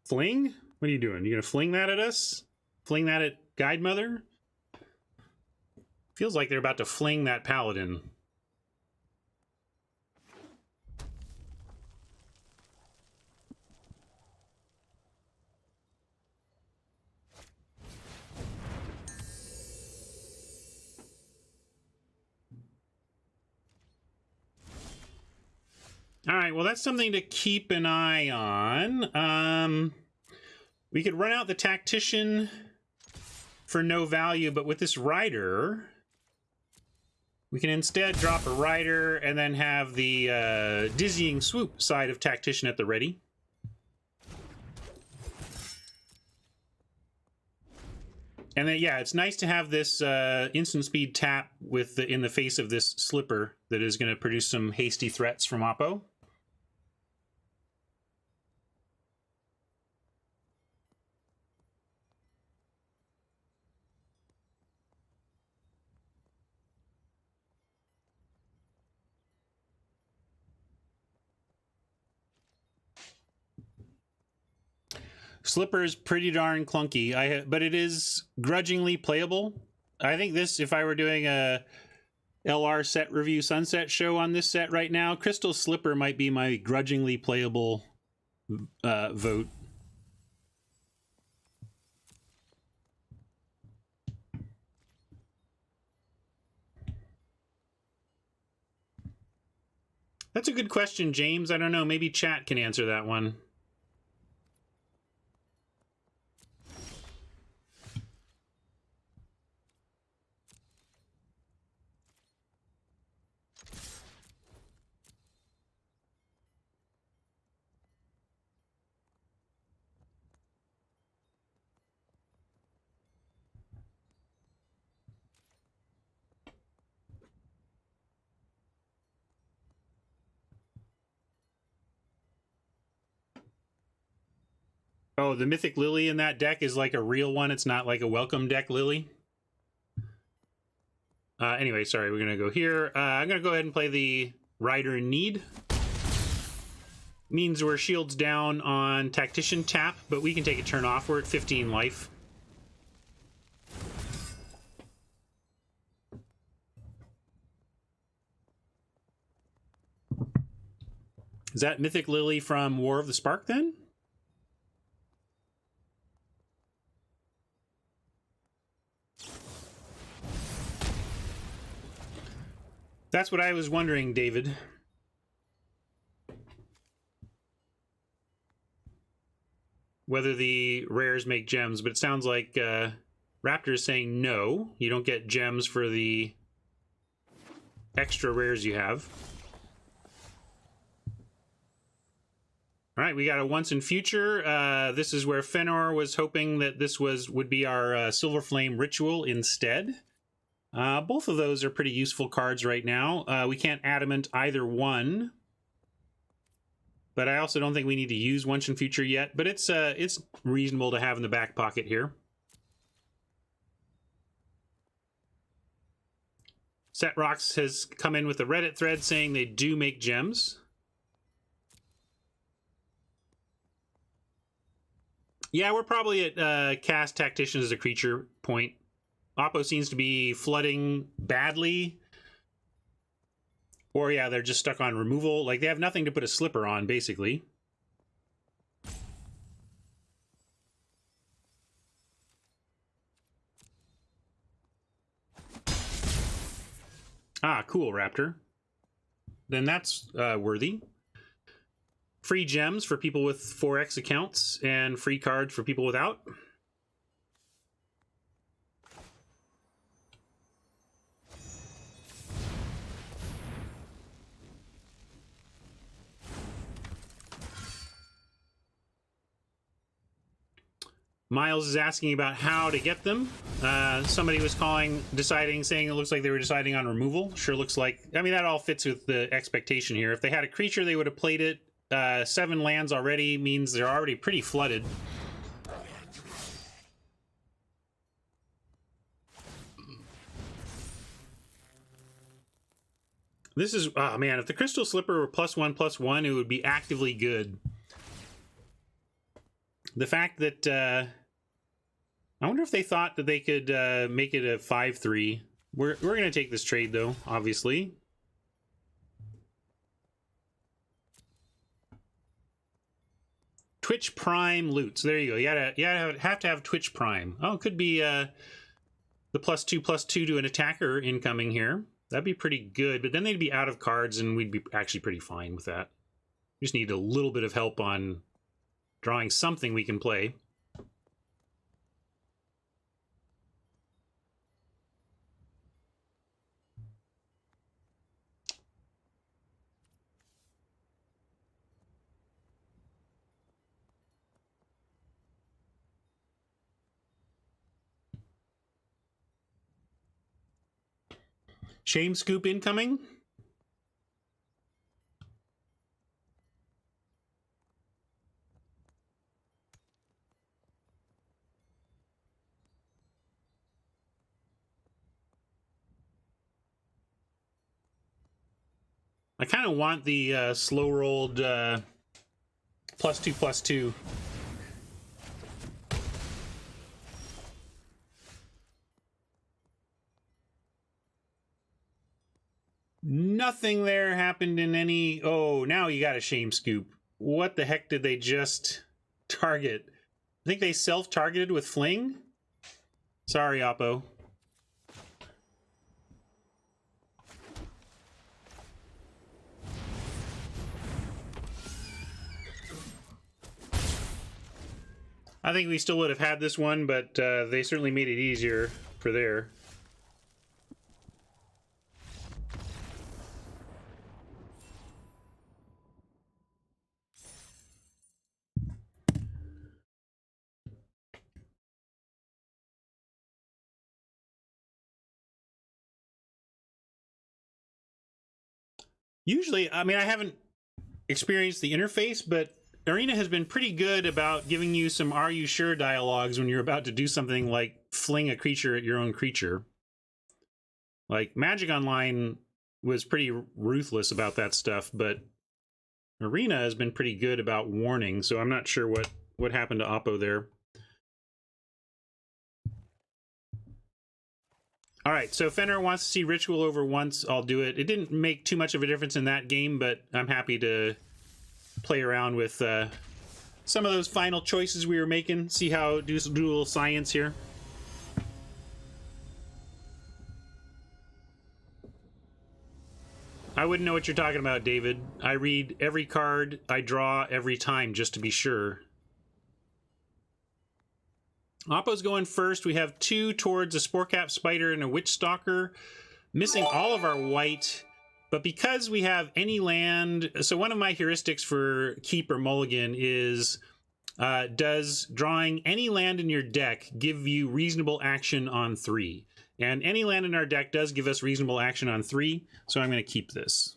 Fling? What are you doing? You gonna fling that at us? Fling that at Guide Mother? Feels like they're about to fling that Paladin. All right, well, that's something to keep an eye on. We could run out the Tactician for no value, but with this Rider, we can instead drop a Rider and then have the Dizzying Swoop side of Tactician at the ready. And then, yeah, it's nice to have this instant speed tap with in the face of this Slipper that is going to produce some hasty threats from Oppo. Slipper is pretty darn clunky, but it is grudgingly playable. I think this, if I were doing a LR set review Sunset show on this set right now, Crystal Slipper might be my grudgingly playable vote. That's a good question, James. I don't know. Maybe chat can answer that one. Oh, the Mythic Lily in that deck is like a real one. It's not like a welcome deck Lily. Anyway, sorry, we're going to go here. I'm going to go ahead and play the Rider in Need. Means we're shields down on Tactician tap, but we can take a turn off. We're at 15 life. Is that Mythic Lily from War of the Spark then? That's what I was wondering, David. Whether the rares make gems, but it sounds like Raptor is saying no. You don't get gems for the extra rares you have. All right, we got a once in future. This is where Fenor was hoping that this would be our Silver Flame Ritual instead. Both of those are pretty useful cards right now. We can't adamant either one, but I also don't think we need to use once in future yet. But it's reasonable to have in the back pocket here. Setrox has come in with a Reddit thread saying they do make gems. Yeah, we're probably at cast Tactician as a creature point. Oppo seems to be flooding badly. Or, yeah, they're just stuck on removal. Like, they have nothing to put a Slipper on, basically. Ah, cool, Raptor. Then that's worthy. Free gems for people with 4X accounts, and free cards for people without. Miles is asking about how to get them. Somebody was saying it looks like they were deciding on removal. Sure looks like, I mean, that all fits with the expectation here. If they had a creature, they would have played it. 7 lands already means they're already pretty flooded. This is, oh man, if the Crystal Slipper were +1/+1, it would be actively good. The fact that, I wonder if they thought that they could make it a 5/3. We're going to take this trade, though, obviously. Twitch Prime loots. There you go. You have to have Twitch Prime. Oh, it could be the +2/+2 to an attacker incoming here. That'd be pretty good, but then they'd be out of cards, and we'd be actually pretty fine with that. We just need a little bit of help on drawing something we can play. Shame scoop incoming. I kind of want the slow rolled +2/+2. Nothing there happened in any... Oh, now you got a shame scoop. What the heck did they just target? I think they self-targeted with Fling? Sorry, Oppo. I think we still would have had this one, but they certainly made it easier for there. Usually, I mean, I haven't experienced the interface, but Arena has been pretty good about giving you some "Are you sure?" dialogues when you're about to do something like fling a creature at your own creature. Like, Magic Online was pretty ruthless about that stuff, but Arena has been pretty good about warning, so I'm not sure what happened to Oppo there. All right, so Fenrir wants to see Ritual over once. I'll do it. It didn't make too much of a difference in that game, but I'm happy to play around with some of those final choices we were making. See how do a little science here. I wouldn't know what you're talking about, David. I read every card I draw every time just to be sure. Oppo's going first. We have 2 towards a Sporecap Spider and a Witch Stalker, missing all of our white. But because we have any land, so one of my heuristics for Keep or Mulligan is, does drawing any land in your deck give you reasonable action on 3? And any land in our deck does give us reasonable action on 3, so I'm going to keep this.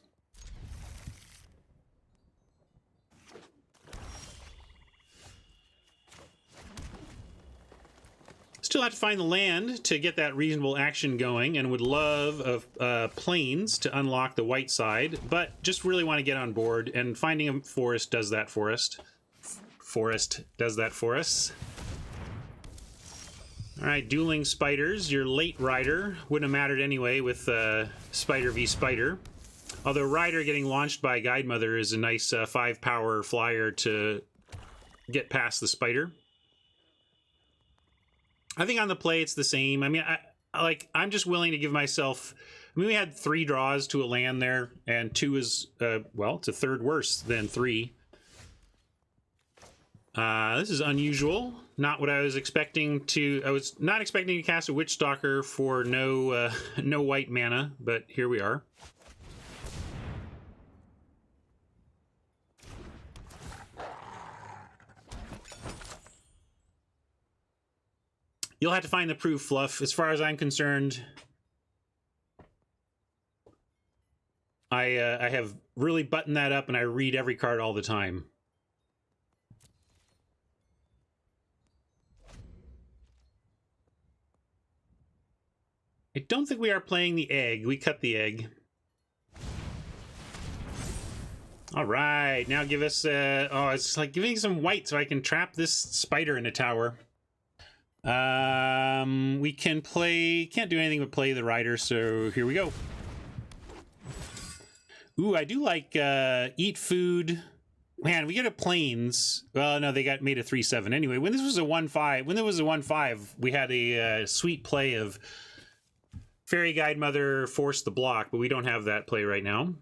Still have to find the land to get that reasonable action going, and would love of plains to unlock the white side, but just really want to get on board, and finding a forest does that for us. Forest does that for us. All right, Dueling Spiders, your late Rider. Wouldn't have mattered anyway with Spider v Spider. Although Rider getting launched by Guide Mother is a nice 5-power flyer to get past the Spider. I think on the play it's the same. I mean, I'm just willing to give myself... I mean, we had 3 draws to a land there, and 2 is, well, it's a third worse than 3. This is unusual. Not what I was expecting to... I was not expecting to cast a Witch Stalker for no white mana, but here we are. You'll have to find the proof, Fluff. As far as I'm concerned, I have really buttoned that up, and I read every card all the time. I don't think we are playing the egg. We cut the egg. All right, now give us... oh, it's like giving some white so I can trap this spider in a tower. We can play... Can't do anything but play the Rider, so here we go. Ooh, I do like Eat Food. Man, we get a Plains. Well, no, they got made a 3/7. Anyway, when this was a 1/5, when there was a 1/5, we had a sweet play of Fairy Guide Mother Force the Block, but we don't have that play right now.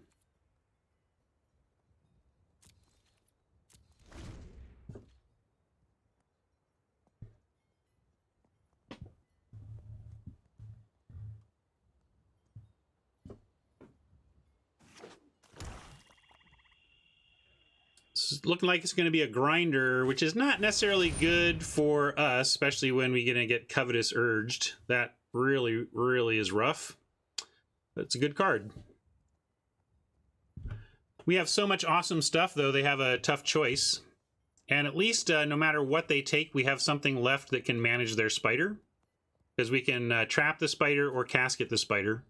It's looking like it's going to be a grinder, which is not necessarily good for us, especially when we're going to get Covetous Urged. That really, really is rough. That's a good card. We have so much awesome stuff, though, they have a tough choice. And at least no matter what they take, we have something left that can manage their spider. Because we can trap the spider or casket the spider.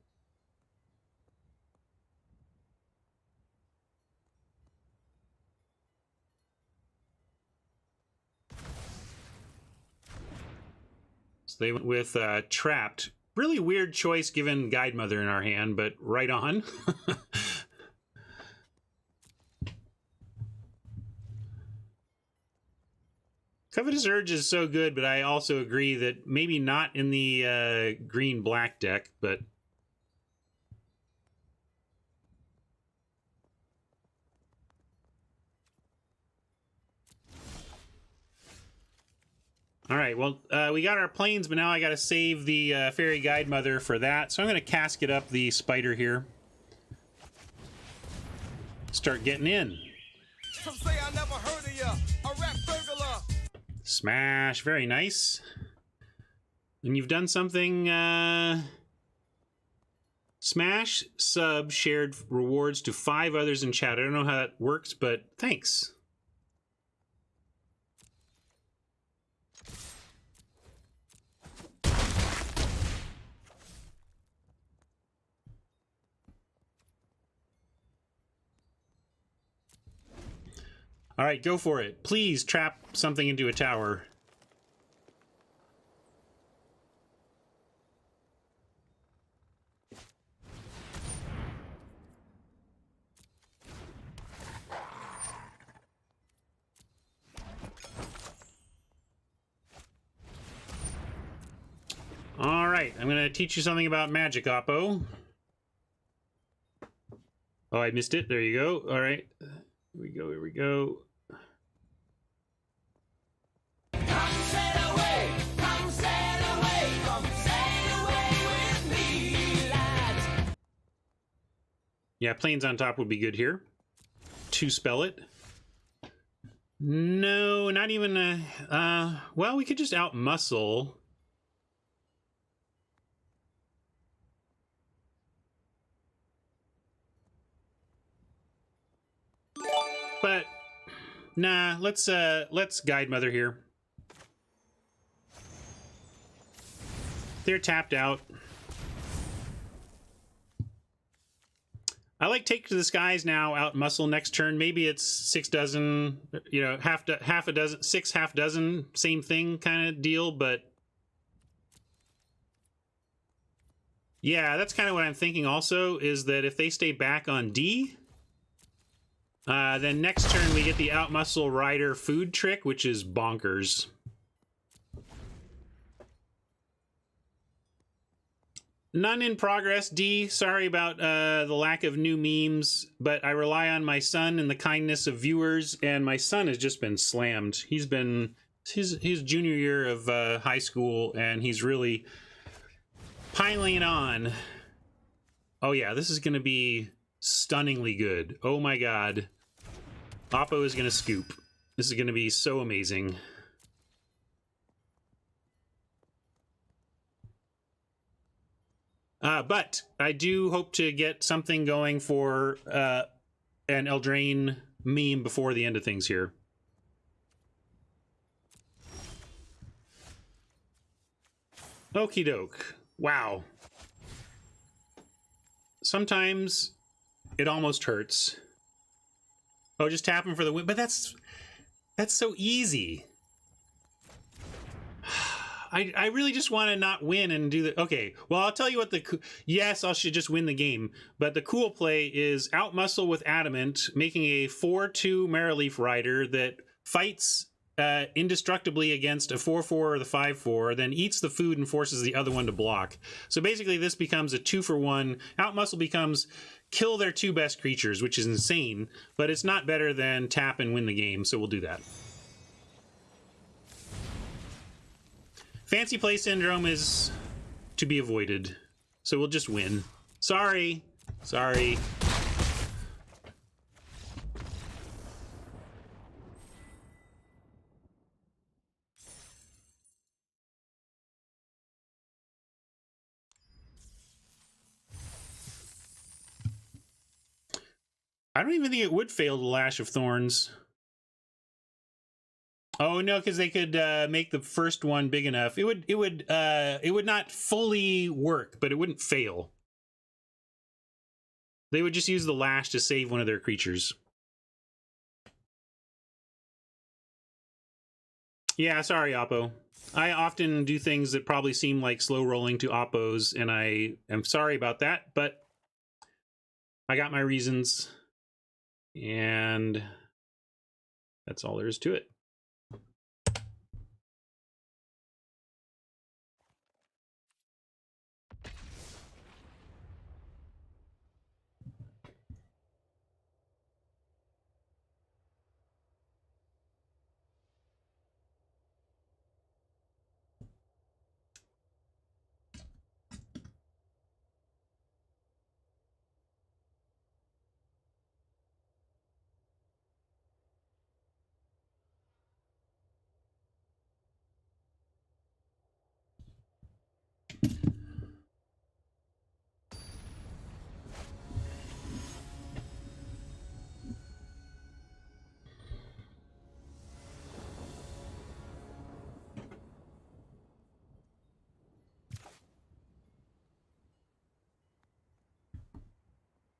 So they went with trapped. Really weird choice given Guide Mother in our hand, but right on. Covetous Urge is so good, but I also agree that maybe not in the green-black deck, but... All right, well, we got our planes, but now I got to save the Fairy Guide Mother for that. So I'm going to casket up the spider here. Start getting in. Some say I never heard of ya. A rap burglar. Smash, very nice. And you've done something, smash, sub, shared rewards to 5 others in chat. I don't know how that works, but thanks. All right, go for it. Please trap something into a tower. All right, I'm going to teach you something about magic, Oppo. Oh, I missed it. There you go. All right. Here we go, here we go. Come sail away, come sail away, come sail away with me, lads. Yeah, planes on top would be good here. To spell it. No, not even well, we could just out-muscle. But nah, let's Guide Mother here. They're tapped out. I like Take to the Skies now, out muscle next turn. Maybe it's 6 dozen, you know, half a dozen, 6 half dozen, same thing kind of deal, but yeah, that's kind of what I'm thinking also, is that if they stay back on D, then next turn we get the Outmuscle Rider food trick, which is bonkers. None in progress, D. Sorry about the lack of new memes, but I rely on my son and the kindness of viewers, and my son has just been slammed. He's been his junior year of high school, and he's really piling it on. Oh yeah, this is going to be stunningly good. Oh my god. Oppo is going to scoop. This is going to be so amazing. But I do hope to get something going for an Eldraine meme before the end of things here. Okie doke. Wow. Sometimes it almost hurts. Oh, just tap him for the win. But that's so easy. I really just want to not win and do the... Okay, well, I'll tell you what the... Yes, I should just win the game. But the cool play is Outmuscle with Adamant, making a 4/2 Marrowleaf Rider that fights indestructibly against a 4/4 or the 5/4, then eats the food and forces the other one to block. So basically this becomes a 2-for-1. Outmuscle becomes kill their 2 best creatures, which is insane, but it's not better than tap and win the game, so we'll do that. Fancy play syndrome is to be avoided, so we'll just win. Sorry. Sorry. I don't even think it would fail the Lash of Thorns. Oh no, because they could make the first one big enough. It would not fully work, but it wouldn't fail. They would just use the Lash to save one of their creatures. Yeah, sorry, Oppo. I often do things that probably seem like slow rolling to Oppos, and I am sorry about that, but I got my reasons, and that's all there is to it.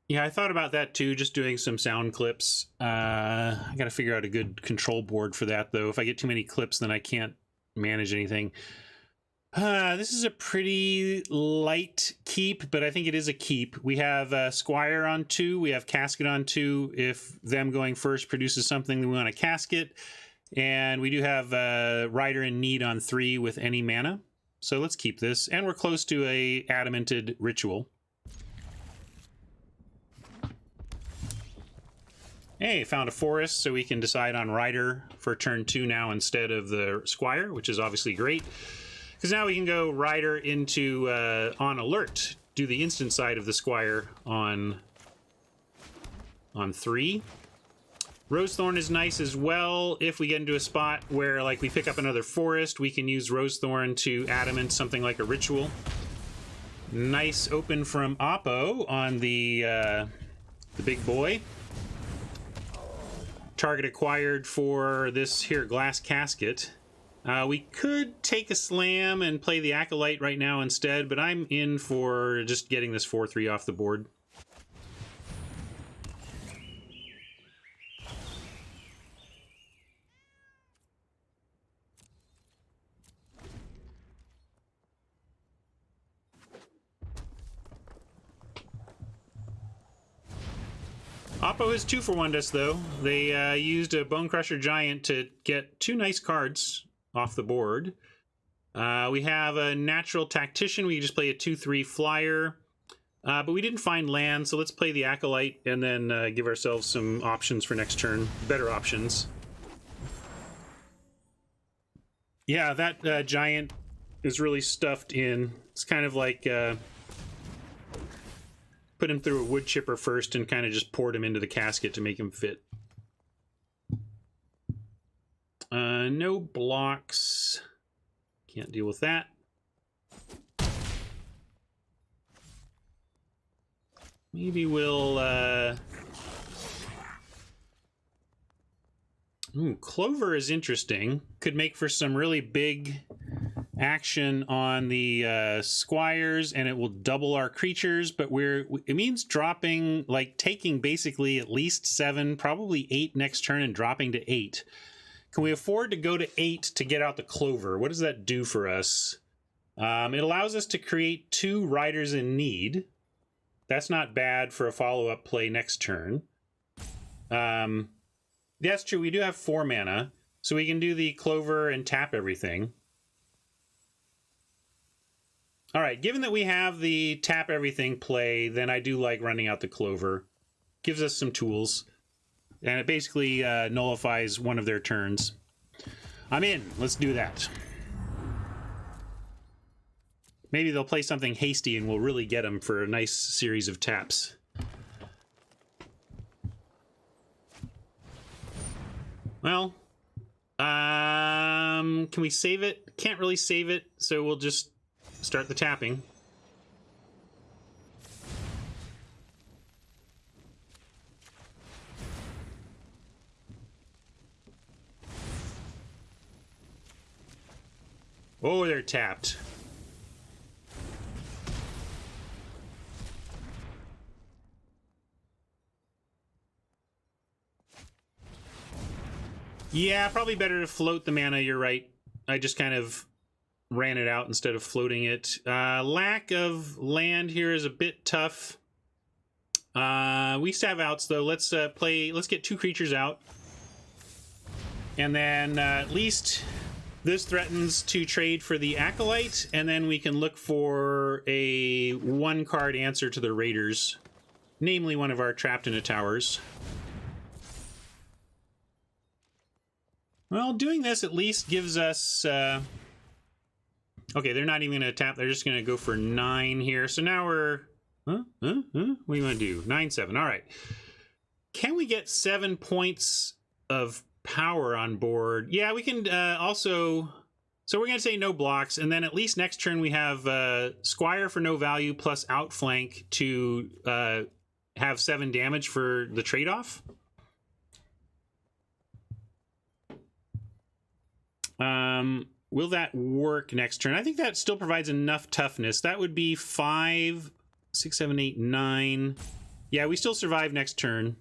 Yeah, I thought about that too, just doing some sound clips. I got to figure out a good control board for that, though. If I get too many clips, then I can't manage anything. This is a pretty light keep, but I think it is a keep. We have Squire on 2. We have Casket on 2. If them going first produces something, then we want to casket. And we do have Rider in Need on 3 with any mana. So let's keep this. And we're close to a Adamanted Ritual. Hey, found a forest, so we can decide on Rider for turn 2 now instead of the Squire, which is obviously great. Because now we can go Rider into on alert, do the instant side of the Squire on 3. Rosethorn is nice as well. If we get into a spot where like we pick up another forest, we can use Rosethorn to adamant something like a ritual. Nice open from Oppo on the big boy. Target acquired for this here Glass Casket. We could take a slam and play the Acolyte right now instead, but I'm in for just getting this 4-3 off the board. Oppo has 2-for-1'd us, though. They used a Bone Crusher Giant to get 2 nice cards off the board. We have a Natural Tactician. We just play a 2-3 flyer. But we didn't find land, so let's play the Acolyte and then give ourselves some options for next turn. Better options. Yeah, that Giant is really stuffed in. It's kind of like... put him through a wood chipper first and kind of just poured him into the casket to make him fit. No blocks. Can't deal with that. Maybe we'll... Clover is interesting. Could make for some really big action on the Squires, and it will double our creatures, but it means dropping, like taking basically at least 7, probably 8 next turn and dropping to 8. Can we afford to go to 8 to get out the Clover? What does that do for us? It allows us to create 2 Riders in Need. That's not bad for a follow-up play next turn. That's true, we do have 4 mana, so we can do the Clover and tap everything. All right, given that we have the tap everything play, then I do like running out the Clover. Gives us some tools, and it basically nullifies one of their turns. I'm in. Let's do that. Maybe they'll play something hasty and we'll really get them for a nice series of taps. Well, can we save it? Can't really save it, so we'll just start the tapping. Oh, they're tapped. Yeah, probably better to float the mana, you're right. I just kind of ran it out instead of floating it. Lack of land here is a bit tough. We still have outs, though. Let's get 2 creatures out. And then at least this threatens to trade for the Acolyte, and then we can look for a 1-card answer to the Raiders. Namely, one of our Trapped in a Towers. Well, doing this at least gives us... Okay, they're not even going to tap. They're just going to go for 9 here. So now we're... What do you want to do? 9-7. All right. Can we get 7 points of power on board? Yeah, we can also... So we're going to say no blocks, and then at least next turn we have Squire for no value plus Outflank to have 7 damage for the trade-off. Will that work next turn? I think that still provides enough toughness. That would be 5, 6, 7, 8, 9. Yeah, we still survive next turn.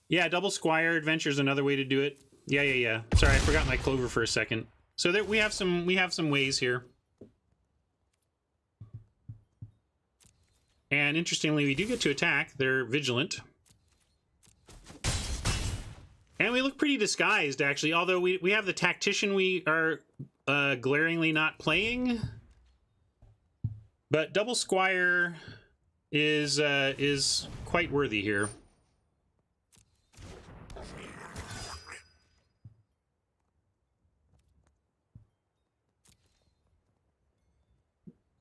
Yeah, double Squire Adventure is another way to do it. Yeah. Sorry, I forgot my Clover for a second. So there, we have some ways here. And interestingly, we do get to attack. They're vigilant. And we look pretty disguised, actually, although we have the Tactician we are glaringly not playing. But double Squire is quite worthy here.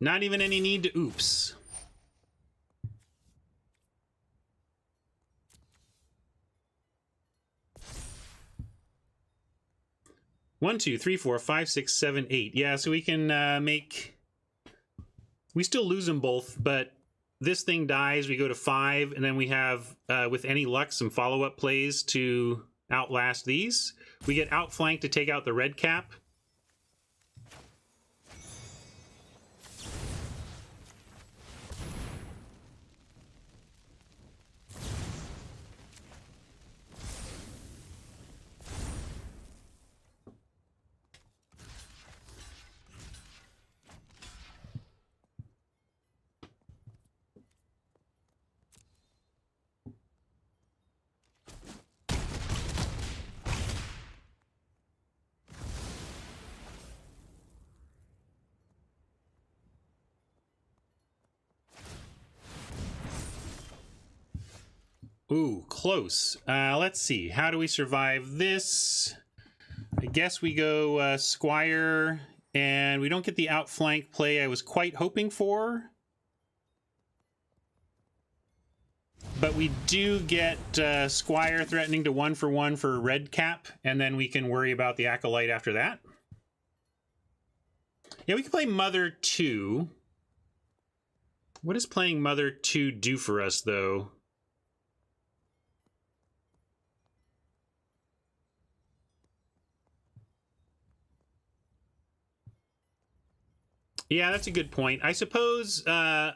Not even any need to oops. One, 2, 3, 4, 5, 6, 7, 8. Yeah, so we can make... We still lose them both, but this thing dies, we go to 5, and then we have, with any luck, some follow-up plays to outlast these. We get Outflank to take out the red cap. Ooh, close. Let's see. How do we survive this? I guess we go Squire, and we don't get the outflank play I was quite hoping for. But we do get Squire threatening to 1-for-1 for red cap, and then we can worry about the Acolyte after that. Yeah, we can play Mother 2. What does playing Mother 2 do for us, though? Yeah, that's a good point. I suppose I'm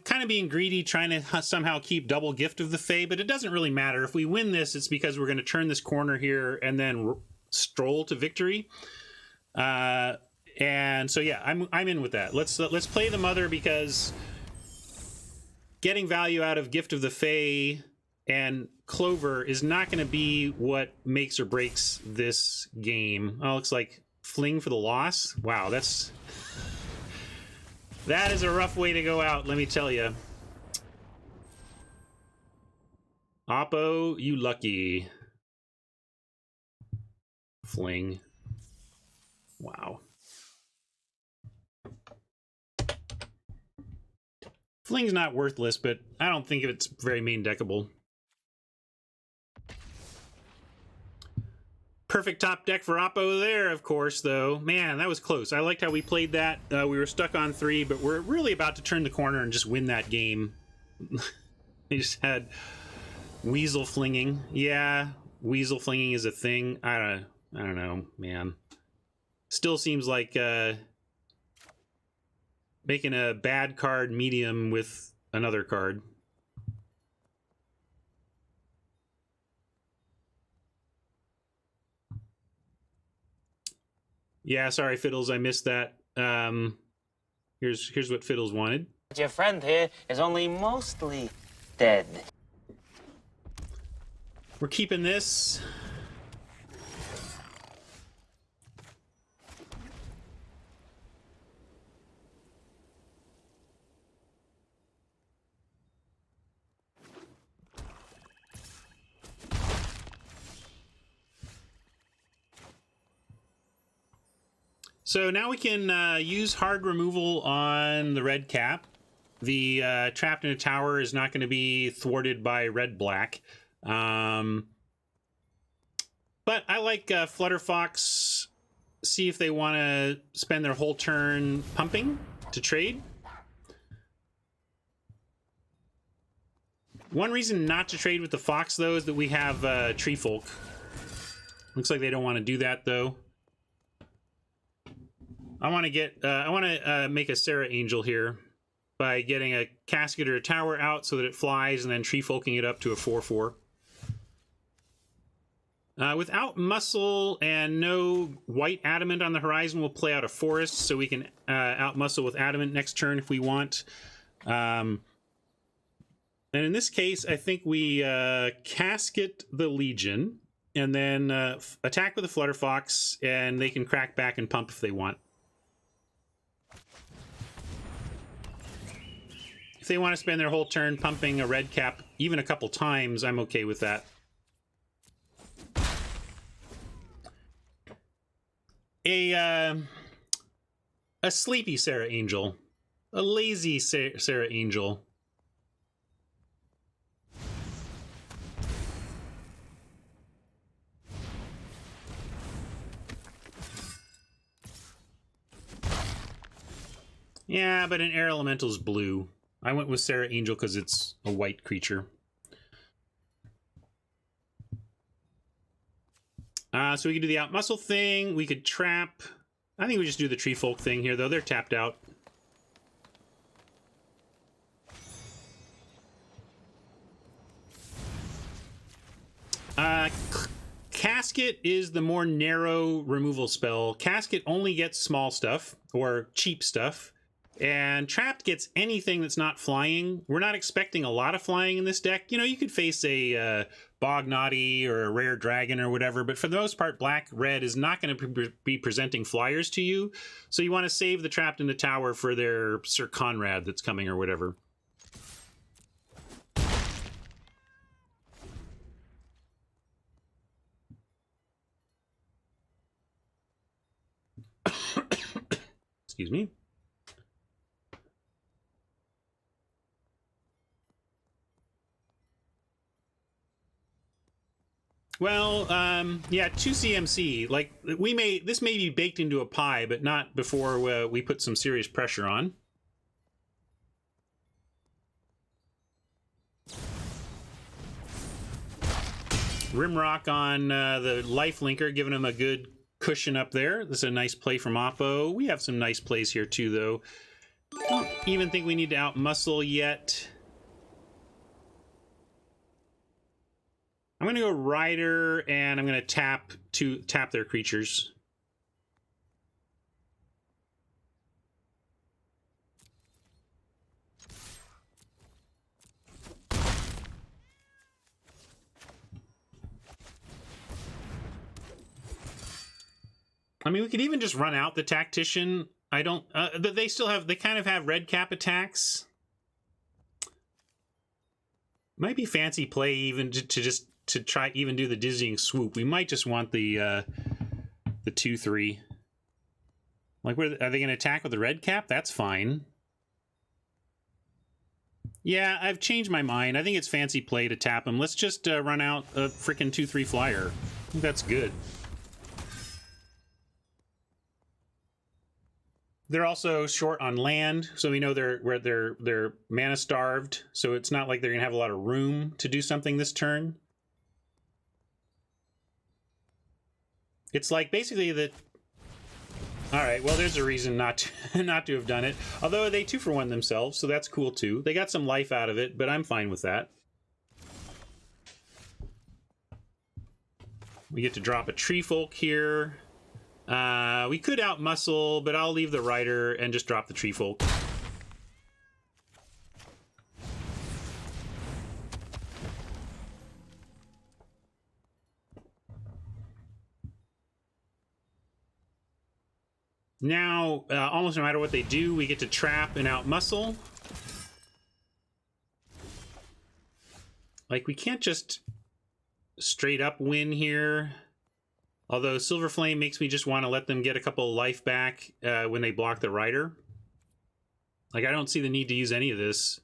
kind of being greedy, trying to somehow keep double Gift of the Fae, but it doesn't really matter. If we win this, it's because we're going to turn this corner here and then stroll to victory. And so, yeah, I'm in with that. Let's play the Mother, because getting value out of Gift of the Fae and Clover is not going to be what makes or breaks this game. Oh, it looks like Fling for the loss. Wow, that is a rough way to go out, let me tell you. Oppo, you lucky. Fling. Wow. Fling's not worthless, but I don't think it's very main deckable. Perfect top deck for Oppo there, of course, though. Man, that was close. I liked how we played that. We were stuck on 3, but we're really about to turn the corner and just win that game. We just had Weasel Flinging. Yeah, Weasel Flinging is a thing. I don't know, man. Still seems like making a bad card medium with another card. Yeah, sorry, Fiddles, I missed that. Here's what Fiddles wanted. Your friend here is only mostly dead. We're keeping this. So now we can use hard removal on the red cap. The trapped in a tower is not going to be thwarted by red-black. But I like Flutterfox. See if they want to spend their whole turn pumping to trade. One reason not to trade with the Fox, though, is that we have Tree Folk. Looks like they don't want to do that, though. I want to get. I want to make a Serra Angel here by getting a Casket or a Tower out so that it flies, and then Tree Folking it up to a 4/4. Without Muscle and no white Adamant on the horizon, we'll play out a Forest so we can out Muscle with Adamant next turn if we want. And in this case, I think we Casket the Legion and then attack with a Flutterfox, and they can crack back and pump if they want. If they want to spend their whole turn pumping a red cap even a couple times, I'm okay with that. A sleepy Serra Angel. A lazy Serra Angel. Yeah, but an Air Elemental's blue. I went with Serra Angel because it's a white creature. So we could do the Outmuscle thing. We could trap. I think we just do the Tree Folk thing here, though. They're tapped out. Casket is the more narrow removal spell. Casket only gets small stuff, or cheap stuff. And Trapped gets anything that's not flying. We're not expecting a lot of flying in this deck. You know, you could face a Bognaughty or a Rare Dragon or whatever, but for the most part, Black-Red is not going to be presenting flyers to you. So you want to save the Trapped in the Tower for their Sir Conrad that's coming or whatever. Excuse me. Well, yeah, 2 CMC. Like, this may be baked into a pie, but not before we put some serious pressure on. Rimrock on the Life Linker, giving him a good cushion up there. This is a nice play from Oppo. We have some nice plays here too, though. Don't even think we need to outmuscle yet. I'm going to go Rider, and I'm going to tap their creatures. I mean, we could even just run out the Tactician. I don't. They still have. They kind of have red cap attacks. Might be fancy play even to try even do the dizzying swoop. We might just want the 2/3. Like, are they going to attack with the red cap? That's fine. Yeah, I've changed my mind. I think it's fancy play to tap them. Let's just run out a freaking 2/3 flyer. I think that's good. They're also short on land, so we know they're mana starved. So it's not like they're gonna have a lot of room to do something this turn. It's like basically that All right, well, there's a reason not to, not to have done it. Although they 2-for-1 themselves, so that's cool too. They got some life out of it, but I'm fine with that. We get to drop a Tree Folk here. We could outmuscle, but I'll leave the Rider and just drop the Tree Folk. Now, almost no matter what they do, we get to trap and outmuscle. Like, we can't just straight up win here. Although Silver Flame makes me just want to let them get a couple of life back when they block the Rider. Like, I don't see the need to use any of this.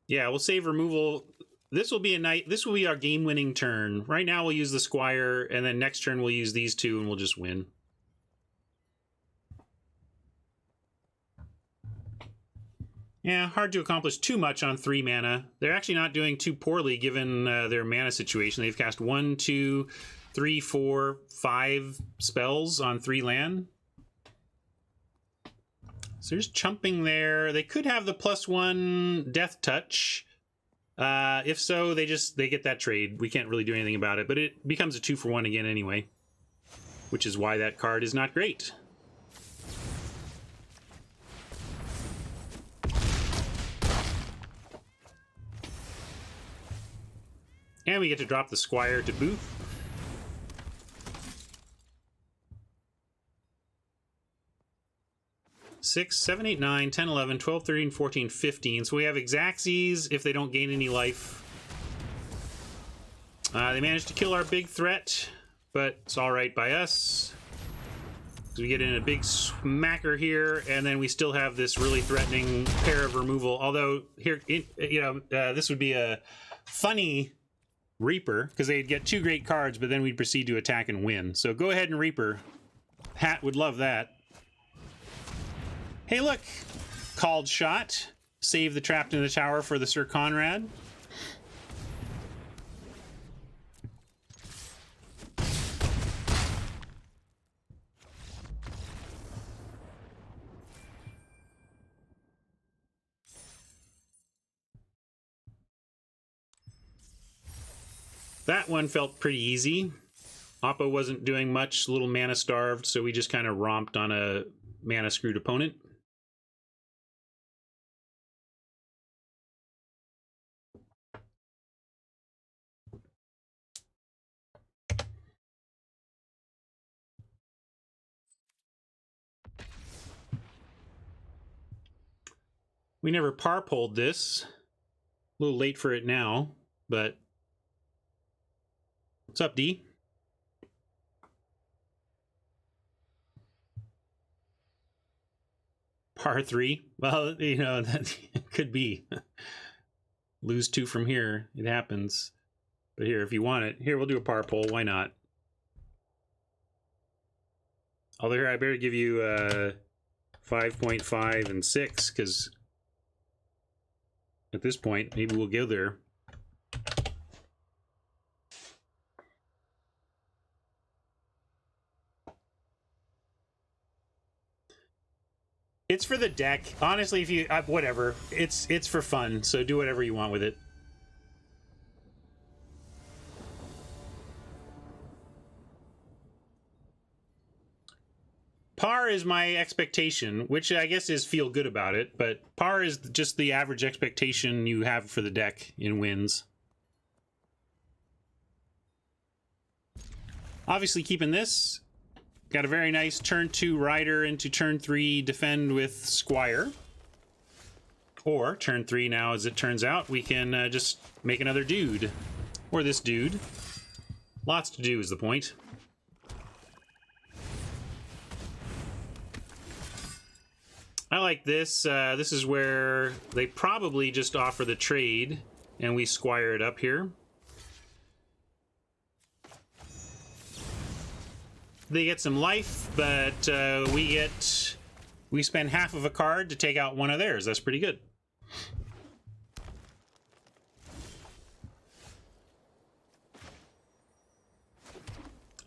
Yeah, we'll save removal. This will be a night. This will be our game-winning turn. Right now, we'll use the Squire, and then next turn we'll use these two, and we'll just win. Yeah, hard to accomplish too much on 3 mana. They're actually not doing too poorly given their mana situation. They've cast 1, 2, 3, 4, 5 spells on 3 land. So there's chumping there. They could have the +1 Death Touch. If so, they get that trade. We can't really do anything about it, but it becomes a 2-for-1 again anyway, which is why that card is not great. And we get to drop the Squire to boot. Six, 7, 8, 9, 10, 11, 12, 13, 14, 15. So we have Xaxes if they don't gain any life. They managed to kill our big threat, but it's all right by us. So we get in a big smacker here, and then we still have this really threatening pair of removal. Although here, this would be a funny Reaper because they'd get 2 great cards, but then we'd proceed to attack and win. So go ahead and Reaper. Hat would love that. Hey, look! Called shot. Save the Trapped in the Tower for the Sir Conrad. That one felt pretty easy. Oppo wasn't doing much, a little mana starved, so we just kind of romped on a mana screwed opponent. We never par-pulled this. A little late for it now, but... What's up, D? Par 3? Well, that could be. Lose 2 from here. It happens. But here, if you want it. Here, we'll do a par pull. Why not? Although here, I better give you 5.5 and 6, because at this point, maybe we'll go there. It's for the deck. Honestly, if you... whatever. It's for fun, so do whatever you want with it. Par is my expectation, which I guess is feel good about it, but par is just the average expectation you have for the deck in wins. Obviously keeping this. Got a very nice turn 2 Rider into turn 3 defend with Squire. Or turn 3 now, as it turns out, we can just make another dude. Or this dude. Lots to do is the point. I like this. This is where they probably just offer the trade and we Squire it up here. They get some life, but we spend half of a card to take out one of theirs. That's pretty good.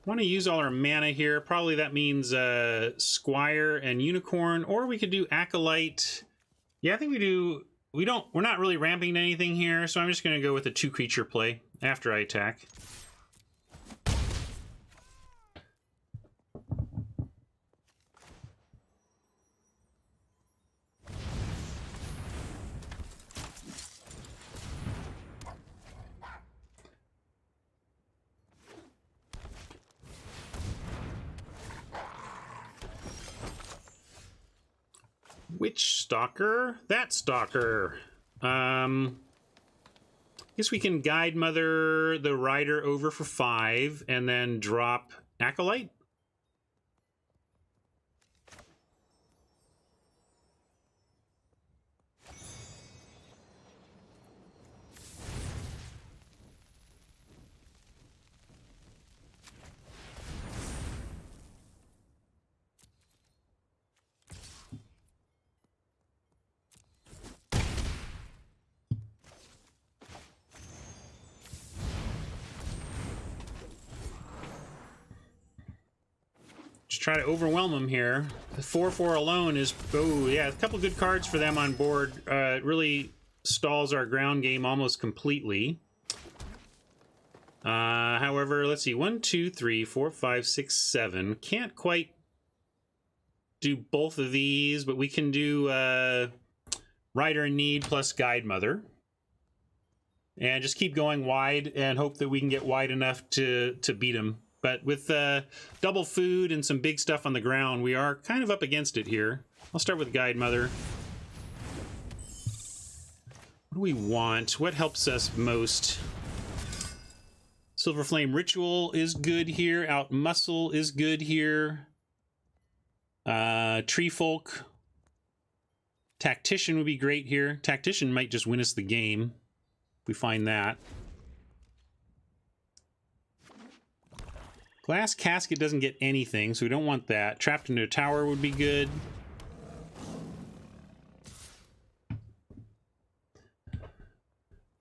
Want to use all our mana here. Probably that means Squire and Unicorn, or we could do Acolyte. Yeah, I think we do. We're not really ramping to anything here, so I'm just going to go with a 2-creature play after I attack. Which Stalker? That Stalker. Guess we can Guide Mother the Rider over for 5 and then drop Acolyte. Just try to overwhelm them here. The 4/4 alone is... Oh, yeah, a couple good cards for them on board. It really stalls our ground game almost completely. However, let's see. 1, 2, 3, 4, 5, 6, 7. Can't quite do both of these, but we can do Rider in Need plus Guide Mother. And just keep going wide and hope that we can get wide enough to beat them. But with double food and some big stuff on the ground, we are kind of up against it here. I'll start with Guide Mother. What do we want? What helps us most? Silver Flame Ritual is good here. Outmuscle is good here. Tree Folk. Tactician would be great here. Tactician might just win us the game if we find that. Glass Casket doesn't get anything, so we don't want that. Trapped into a Tower would be good.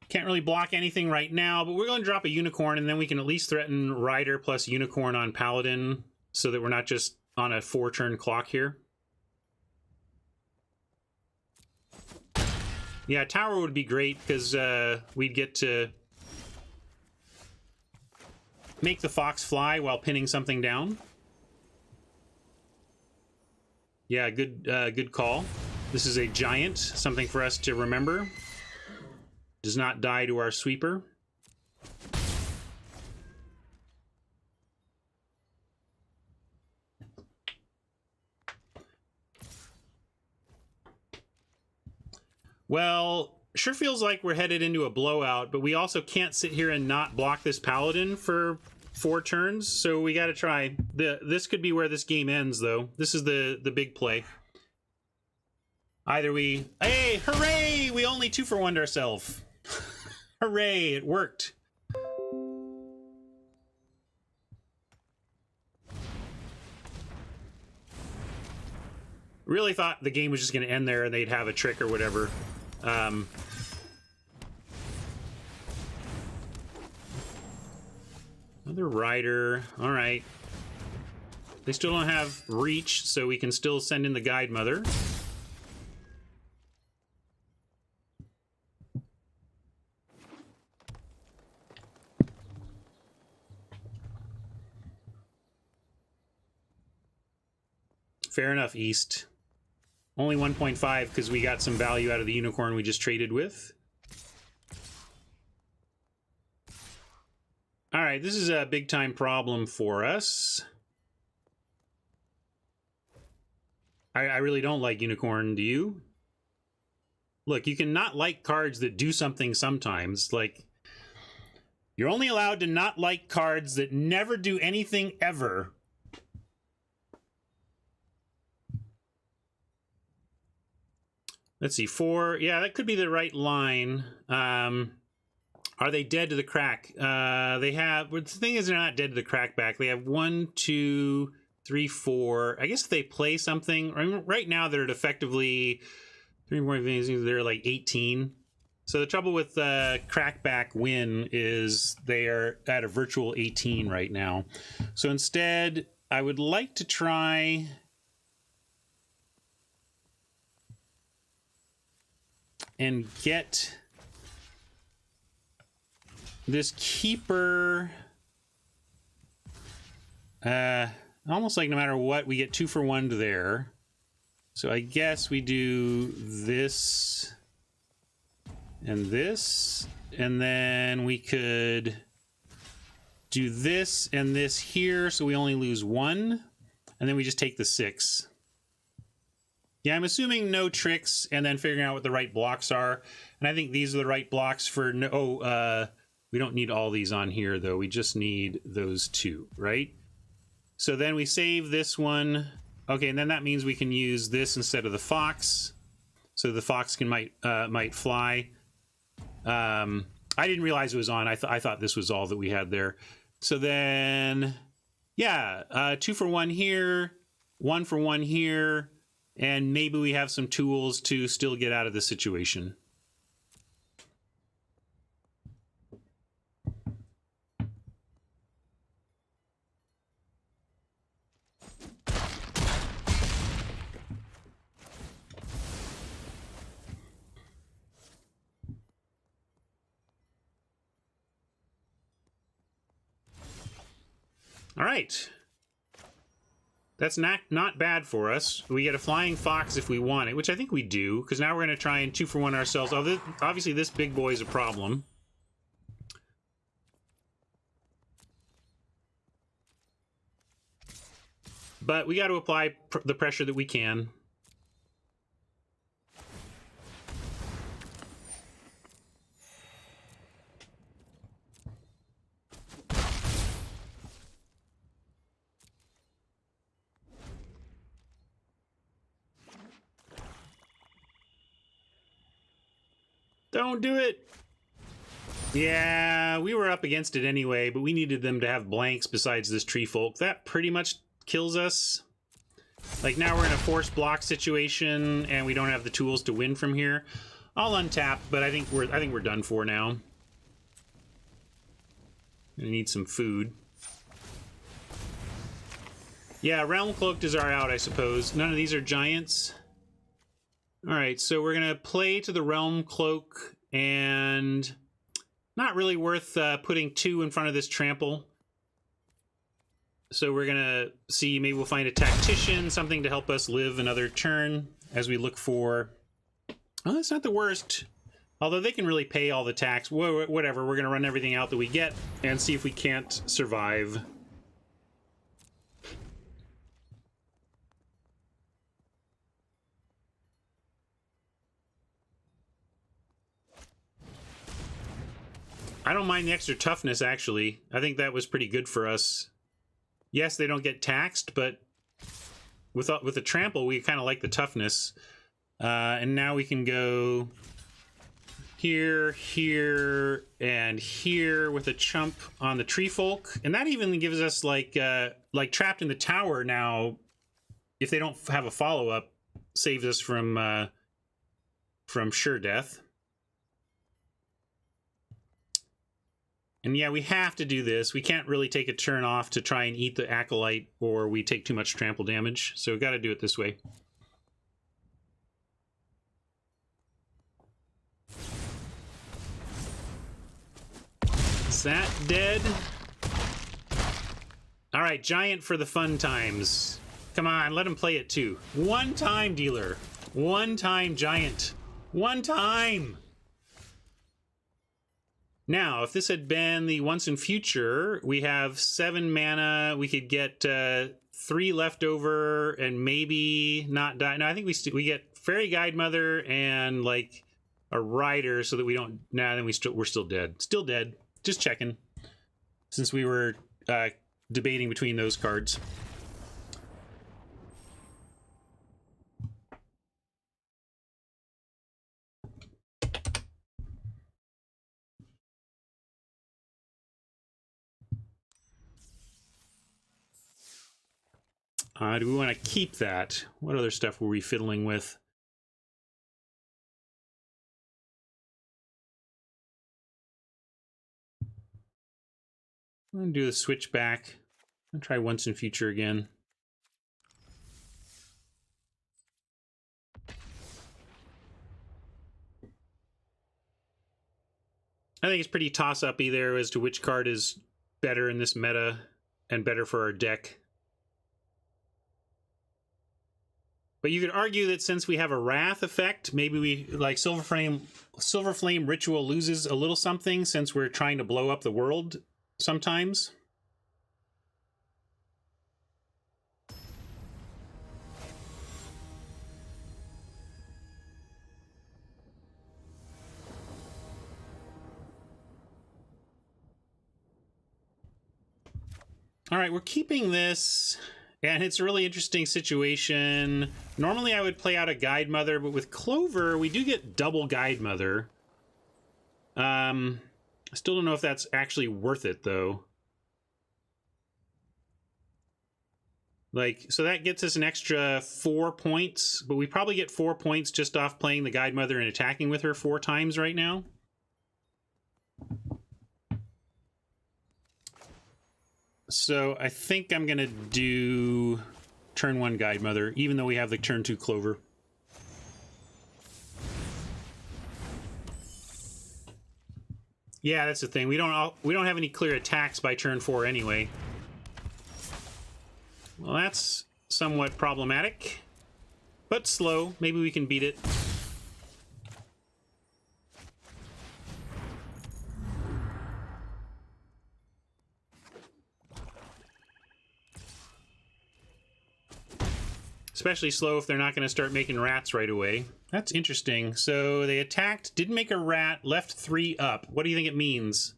Can't really block anything right now, but we're going to drop a Unicorn, and then we can at least threaten Rider plus Unicorn on Paladin, so that we're not just on a 4-turn clock here. Yeah, Tower would be great, because we'd get to make the Fox fly while pinning something down. Yeah, good call. This is a giant, something for us to remember. Does not die to our sweeper. Well, sure feels like we're headed into a blowout, but we also can't sit here and not block this Paladin for 4 turns, so we got to try. This could be where this game ends, though. This is the big play. Either we... Hey, hooray! We only 2-for-1'd ourselves. Hooray, it worked. Really thought the game was just going to end there and they'd have a trick or whatever. Another Rider. All right. They still don't have reach, so we can still send in the Guide Mother. Fair enough, East. Only 1.5 because we got some value out of the Unicorn we just traded with. All right, this is a big-time problem for us. I really don't like Unicorn, do you? Look, you can not like cards that do something sometimes. Like, you're only allowed to not like cards that never do anything ever. Let's see, 4. Yeah, that could be the right line. Are they dead to the crack? They have... But the thing is, they're not dead to the crack back. They have 1, 2, 3, 4. I guess if they play something... Right now, they're at effectively... 3 more things. They're like 18. So the trouble with Crackback Win is they are at a virtual 18 right now. So instead, I would like to try and get this Keeper. Almost like no matter what, we get 2 for 1 there. So I guess we do this and this, and then we could do this and this here, so we only lose 1, and then we just take the 6. Yeah, I'm assuming no tricks, and then figuring out what the right blocks are. And I think these are the right blocks for no... we don't need all these on here, though. We just need those 2, right? So then we save this one. Okay, and then that means we can use this instead of the fox. So the fox can might fly. I didn't realize it was on. I thought this was all that we had there. So then, yeah, 2 for 1 here, 1 for 1 here, and maybe we have some tools to still get out of the situation. All right. That's not bad for us. We get a flying fox if we want it, which I think we do, because now we're going to try and 2 for 1 ourselves. Obviously, this big boy is a problem. But we got to apply the pressure that we can. Don't do it! Yeah, we were up against it anyway, but we needed them to have blanks besides this tree folk. That pretty much kills us. Like, now we're in a forced block situation, and we don't have the tools to win from here. I'll untap, but I think we're done for now. I need some food. Yeah, Realm Cloaked is our out, I suppose. None of these are giants. Alright, so we're going to play to the Realm Cloak, and not really worth putting 2 in front of this trample. So we're going to see, maybe we'll find a Tactician, something to help us live another turn as we look for... Oh, that's not the worst. Although they can really pay all the tax. Whatever, we're going to run everything out that we get and see if we can't survive. I don't mind the extra toughness, actually. I think that was pretty good for us. Yes, they don't get taxed, but with the trample, we kind of like the toughness. And now we can go here, here, and here with a chump on the tree folk. And that even gives us, like trapped in the tower now, if they don't have a follow-up, saves us from sure death. And yeah, we have to do this. We can't really take a turn off to try and eat the Acolyte, or we take too much trample damage. So we've got to do it this way. Is that dead? All right, giant for the fun times. Come on, let him play it too. One time, dealer. One time, giant. One time! Now, if this had been the Once and Future, we have 7 mana. We could get 3 left over and maybe not die. No, I think we get Fairy Guide Mother and like a Rider so that we don't. Nah, then we're still dead. Still dead. Just checking. Since we were debating between those cards. Do we want to keep that? What other stuff were we fiddling with? I'm gonna do the switch back. I'll try once in future again. I think it's pretty toss-up either as to which card is better in this meta and better for our deck. But you could argue that since we have a Wrath effect, maybe we, like, Silver Flame Ritual loses a little something since we're trying to blow up the world sometimes. All right, we're keeping this, and it's a really interesting situation. Normally I would play out a Guide Mother, but with Clover, we do get double Guide Mother. I still don't know if that's actually worth it, though. Like, so that gets us an extra 4 points, but we probably get 4 points just off playing the Guide Mother and attacking with her 4 times right now. So I think I'm gonna do turn 1 Guide Mother, even though we have the turn 2 Clover. Yeah, that's the thing. We don't have any clear attacks by turn 4 anyway. Well, that's somewhat problematic, but slow. Maybe we can beat it. Especially slow if they're not going to start making rats right away. That's interesting. So they attacked, didn't make a rat, left 3 up. What do you think it means?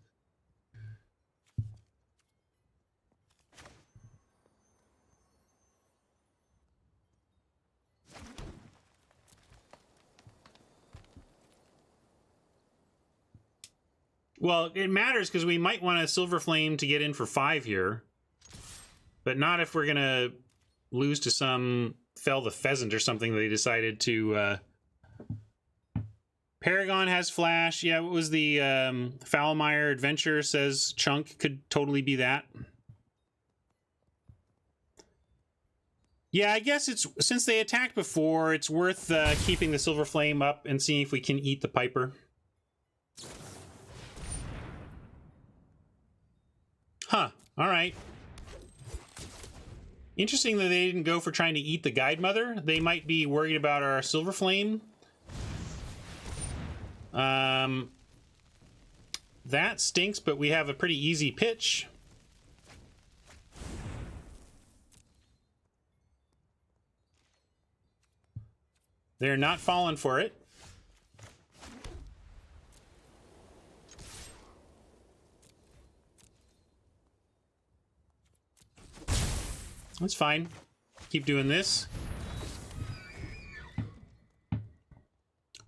Well, it matters because we might want a Silver Flame to get in for 5 here. But not if we're going to lose to some Fell the Pheasant or something they decided to... Paragon has Flash. Yeah, what was the Foulmire Adventure says Chunk could totally be that. Yeah, I guess it's since they attacked before, it's worth keeping the Silver Flame up and seeing if we can eat the Piper. Huh, alright. Interesting that they didn't go for trying to eat the Guide Mother. They might be worried about our Silver Flame. That stinks, but we have a pretty easy pitch. They're not falling for it. That's fine. Keep doing this.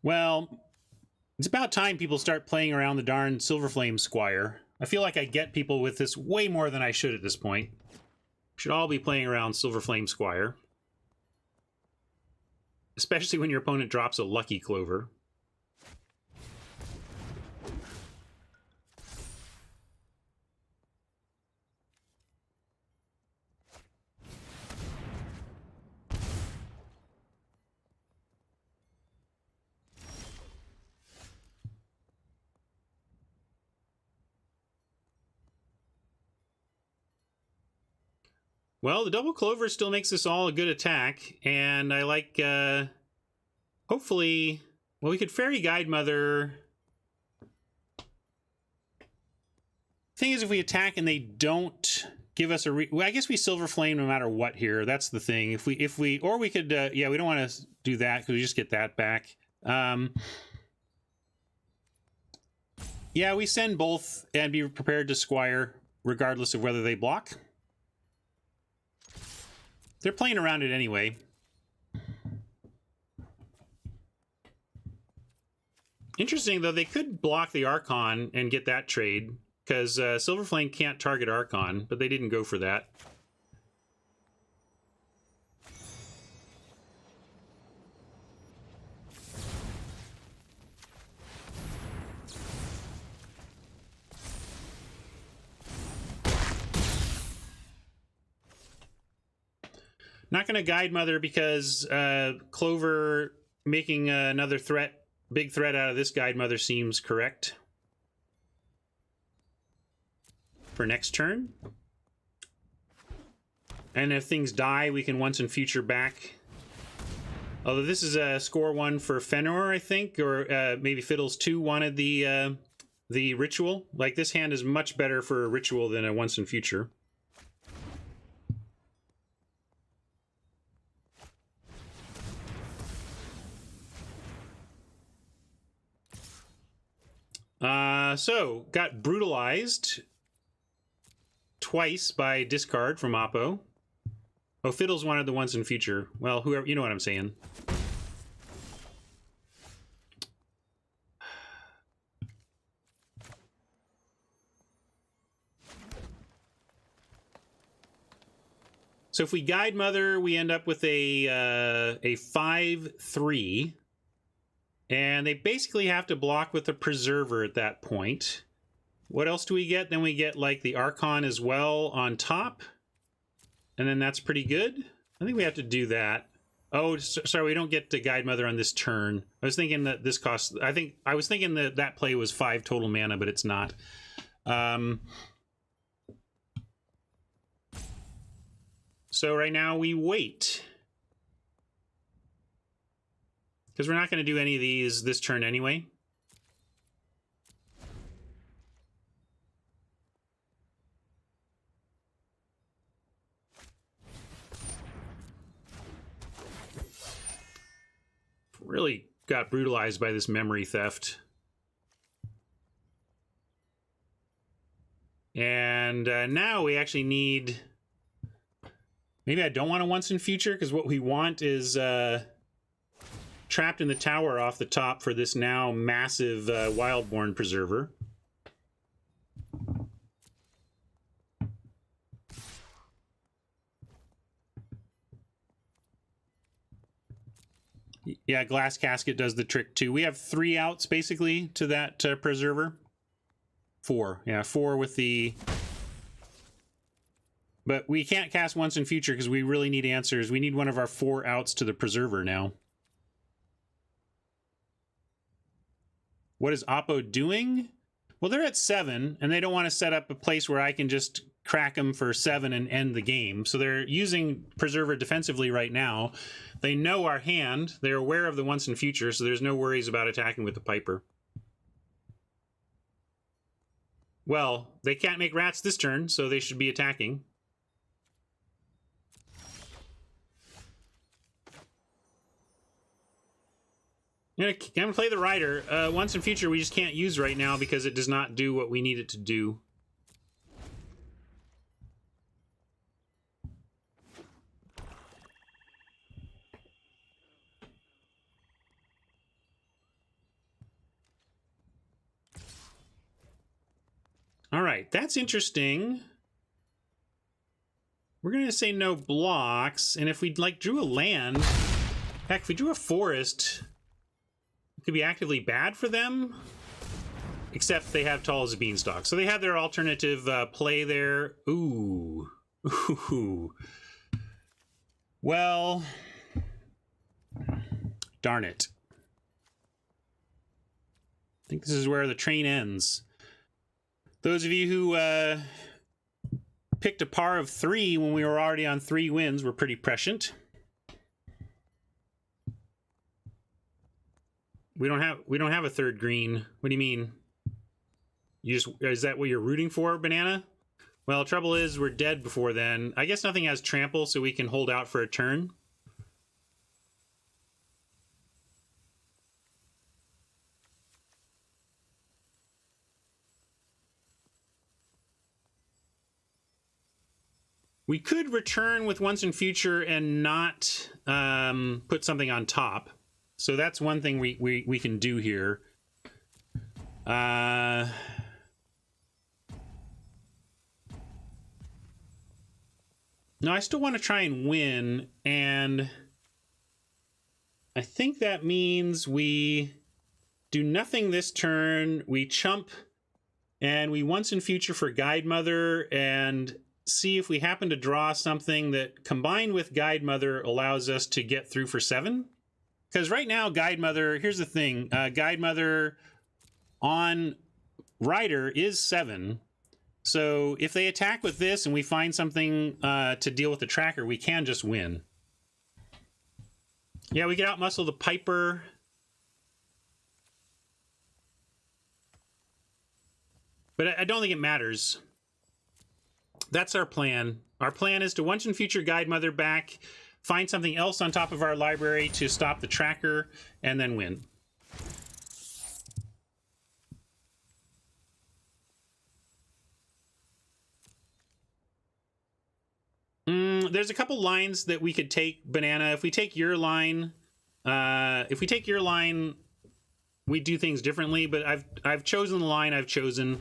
Well, it's about time people start playing around the darn Silver Flame Squire. I feel like I get people with this way more than I should at this point. Should all be playing around Silver Flame Squire. Especially when your opponent drops a Lucky Clover. Well, the double Clover still makes this all a good attack, and I like, hopefully, well, we could Fairy Guide Mother. Thing is, if we attack and they don't give us a well, I guess we Silver Flame no matter what here. That's the thing. If we, or we could, yeah, we don't want to do that because we just get that back. Yeah, we send both and be prepared to Squire regardless of whether they block. They're playing around it anyway. Interesting, though, they could block the Archon and get that trade, because Silver Flame can't target Archon, but they didn't go for that. Not going to Guide Mother because Clover making another big threat out of this Guide Mother seems correct for next turn. And if things die, we can once and future back. Although this is a score 1 for Fenor, I think, or maybe Fiddles 2 wanted the ritual. Like, this hand is much better for a ritual than a once and future. So, got brutalized twice by discard from Oppo. Oh, Fiddles wanted the once and future. Well, whoever, you know what I'm saying. So if we Guide Mother, we end up with a 5/3. And they basically have to block with the Preserver at that point. What else do we get? Then we get, like, the Archon as well on top. And then that's pretty good. I think we have to do that. Oh, sorry, we don't get to Guide Mother on this turn. I was thinking that this costs... I was thinking that that play was 5 total mana, but it's not. So right now we wait. Because we're not going to do any of these this turn anyway. Really got brutalized by this memory theft. And now we actually need... Maybe I don't want a once in future, because what we want is... Trapped in the Tower off the top for this now massive Wildborn Preserver. Yeah, Glass Casket does the trick too. We have 3 outs basically to that Preserver. 4. Yeah, 4 with the... But we can't cast once in future because we really need answers. We need one of our 4 outs to the Preserver now. What is Oppo doing? Well, they're at 7, and they don't want to set up a place where I can just crack them for 7 and end the game. So they're using Preserver defensively right now. They know our hand. They're aware of the once and future, so there's no worries about attacking with the Piper. Well, they can't make rats this turn, so they should be attacking. I'm gonna play the Rider. Once in future, we just can't use right now because it does not do what we need it to do. All right, that's interesting. We're gonna say no blocks, and if we like drew a land, heck, if we drew a forest. Could be actively bad for them, except they have Tall as a Beanstalk. So they have their alternative play there. Ooh. Ooh. Well, darn it. I think this is where the train ends. Those of you who picked a par of 3 when we were already on 3 wins were pretty prescient. We don't have a 3rd green. What do you mean? Is that what you're rooting for, Banana? Well, trouble is we're dead before then. I guess nothing has trample, so we can hold out for a turn. We could return with once in future and not put something on top. So that's one thing we can do here. No, I still want to try and win, and I think that means we do nothing this turn, we chump, and we once in future for Guide Mother and see if we happen to draw something that, combined with Guide Mother, allows us to get through for 7. Because right now, Guide Mother, here's the thing. Guide Mother on Rider is 7. So if they attack with this and we find something to deal with the tracker, we can just win. Yeah, we can outmuscle the Piper. But I don't think it matters. That's our plan. Our plan is to once and future Guide Mother back, find something else on top of our library to stop the tracker, and then win. There's a couple lines that we could take, Banana. If we take your line, we do things differently. But I've chosen the line I've chosen.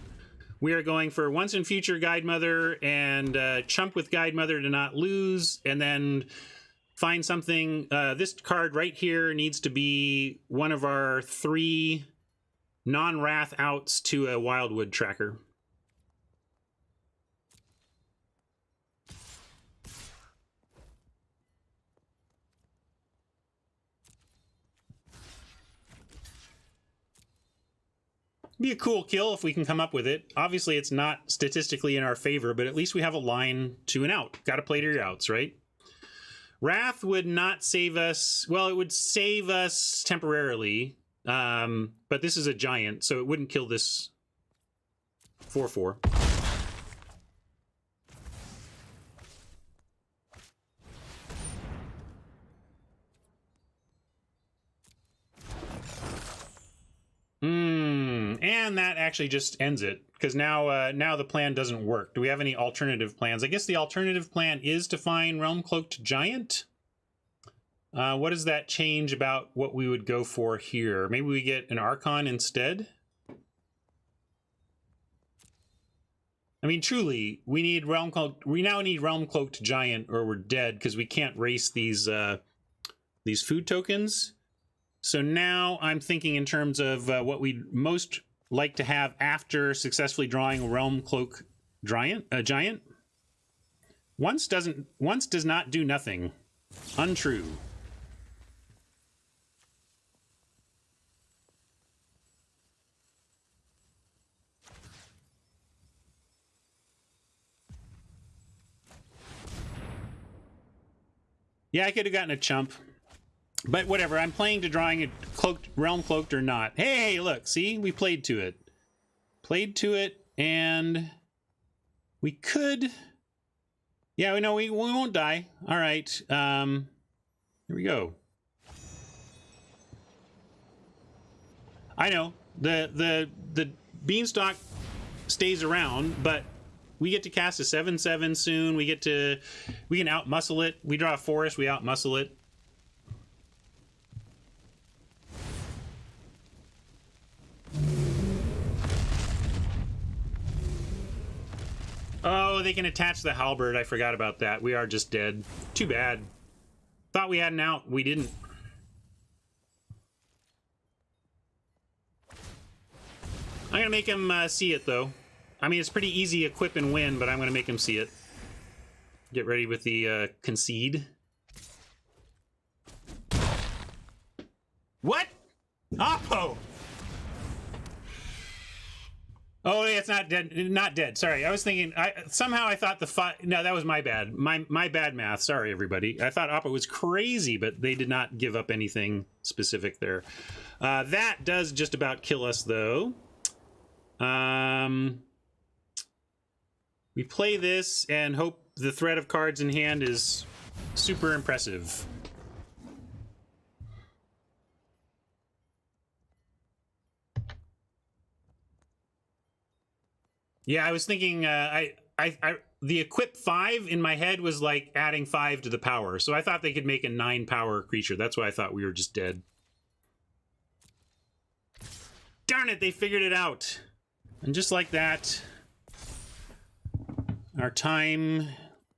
We are going for once and future Guide Mother and chump with Guide Mother to not lose, and then find something. This card right here needs to be one of our 3 non-wrath outs to a Wildwood tracker. Be a cool kill if we can come up with it. Obviously, it's not statistically in our favor, but at least we have a line to an out. Got to play to your outs, right? Wrath would not save us. Well, it would save us temporarily, but this is a giant, so it wouldn't kill this 4/4. And that actually just ends it, because now the plan doesn't work. Do we have any alternative plans? I guess the alternative plan is to find Realm Cloaked Giant. What does that change about what we would go for here? Maybe we get an Archon instead? I mean, truly, we need we now need Realm Cloaked Giant, or we're dead, because we can't race these food tokens. So now I'm thinking in terms of what we'd most like to have after successfully drawing a Realm Cloak Giant. Once does not do nothing. Untrue. Yeah, I could have gotten a chump. But whatever, I'm playing to drawing a Realm Cloaked or not. Hey, look, see? We played to it. Played to it, and we could... Yeah, we won't die. All right. Here we go. I know. The Beanstalk stays around, but we get to cast a 7/7 soon. We can outmuscle it. We draw a forest, we outmuscle it. Oh, they can attach the halberd. I forgot about that. We are just dead. Too bad. Thought we had an out. We didn't. I'm going to make him see it, though. I mean, it's pretty easy equip and win, but I'm going to make him see it. Get ready with the concede. What? Oppo! Oh, it's not dead. Not dead. Sorry, I was thinking. Somehow I thought No, that was my bad. My bad math. Sorry, everybody. I thought Oppo was crazy, but they did not give up anything specific there. That does just about kill us, though. We play this and hope the threat of cards in hand is super impressive. Yeah, I was thinking, the equip 5 in my head was like adding 5 to the power. So I thought they could make a 9 power creature. That's why I thought we were just dead. Darn it, they figured it out. And just like that, our time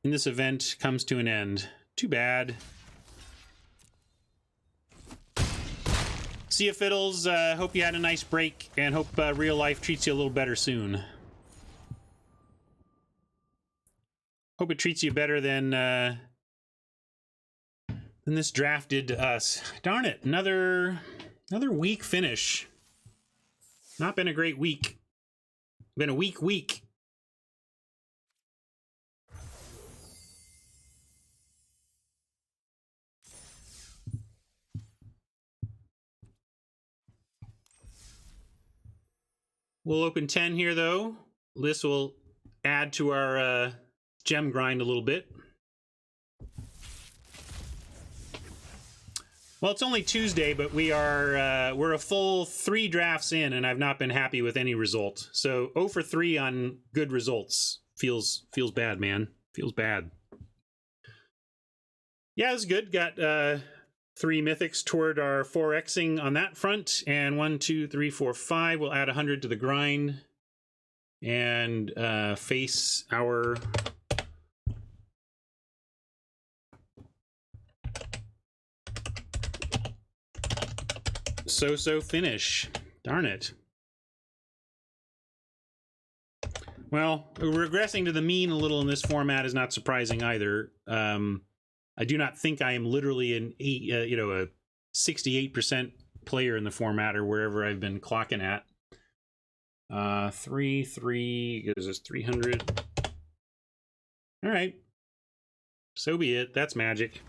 in this event comes to an end. Too bad. See ya, Fiddles. Hope you had a nice break, and hope real life treats you a little better soon. Hope it treats you better than this draft did to us. Darn it, another weak finish. Not been a great week. Been a weak week. We'll open 10 here, though. This will add to our gem grind a little bit. Well, it's only Tuesday, but we're a full 3 drafts in, and I've not been happy with any result. So 0 for 3 on good results feels bad, man. Feels bad. Yeah, it was good. Got 3 mythics toward our 4xing on that front, and 1, 2, 3, 4, 5. We'll add 100 to the grind and face our so finish. Darn it. Well, regressing to the mean a little in this format is not surprising either. I do not think I am literally a 68% player in the format or wherever I've been clocking at. 3 gives us 300. All right. So be it. That's magic.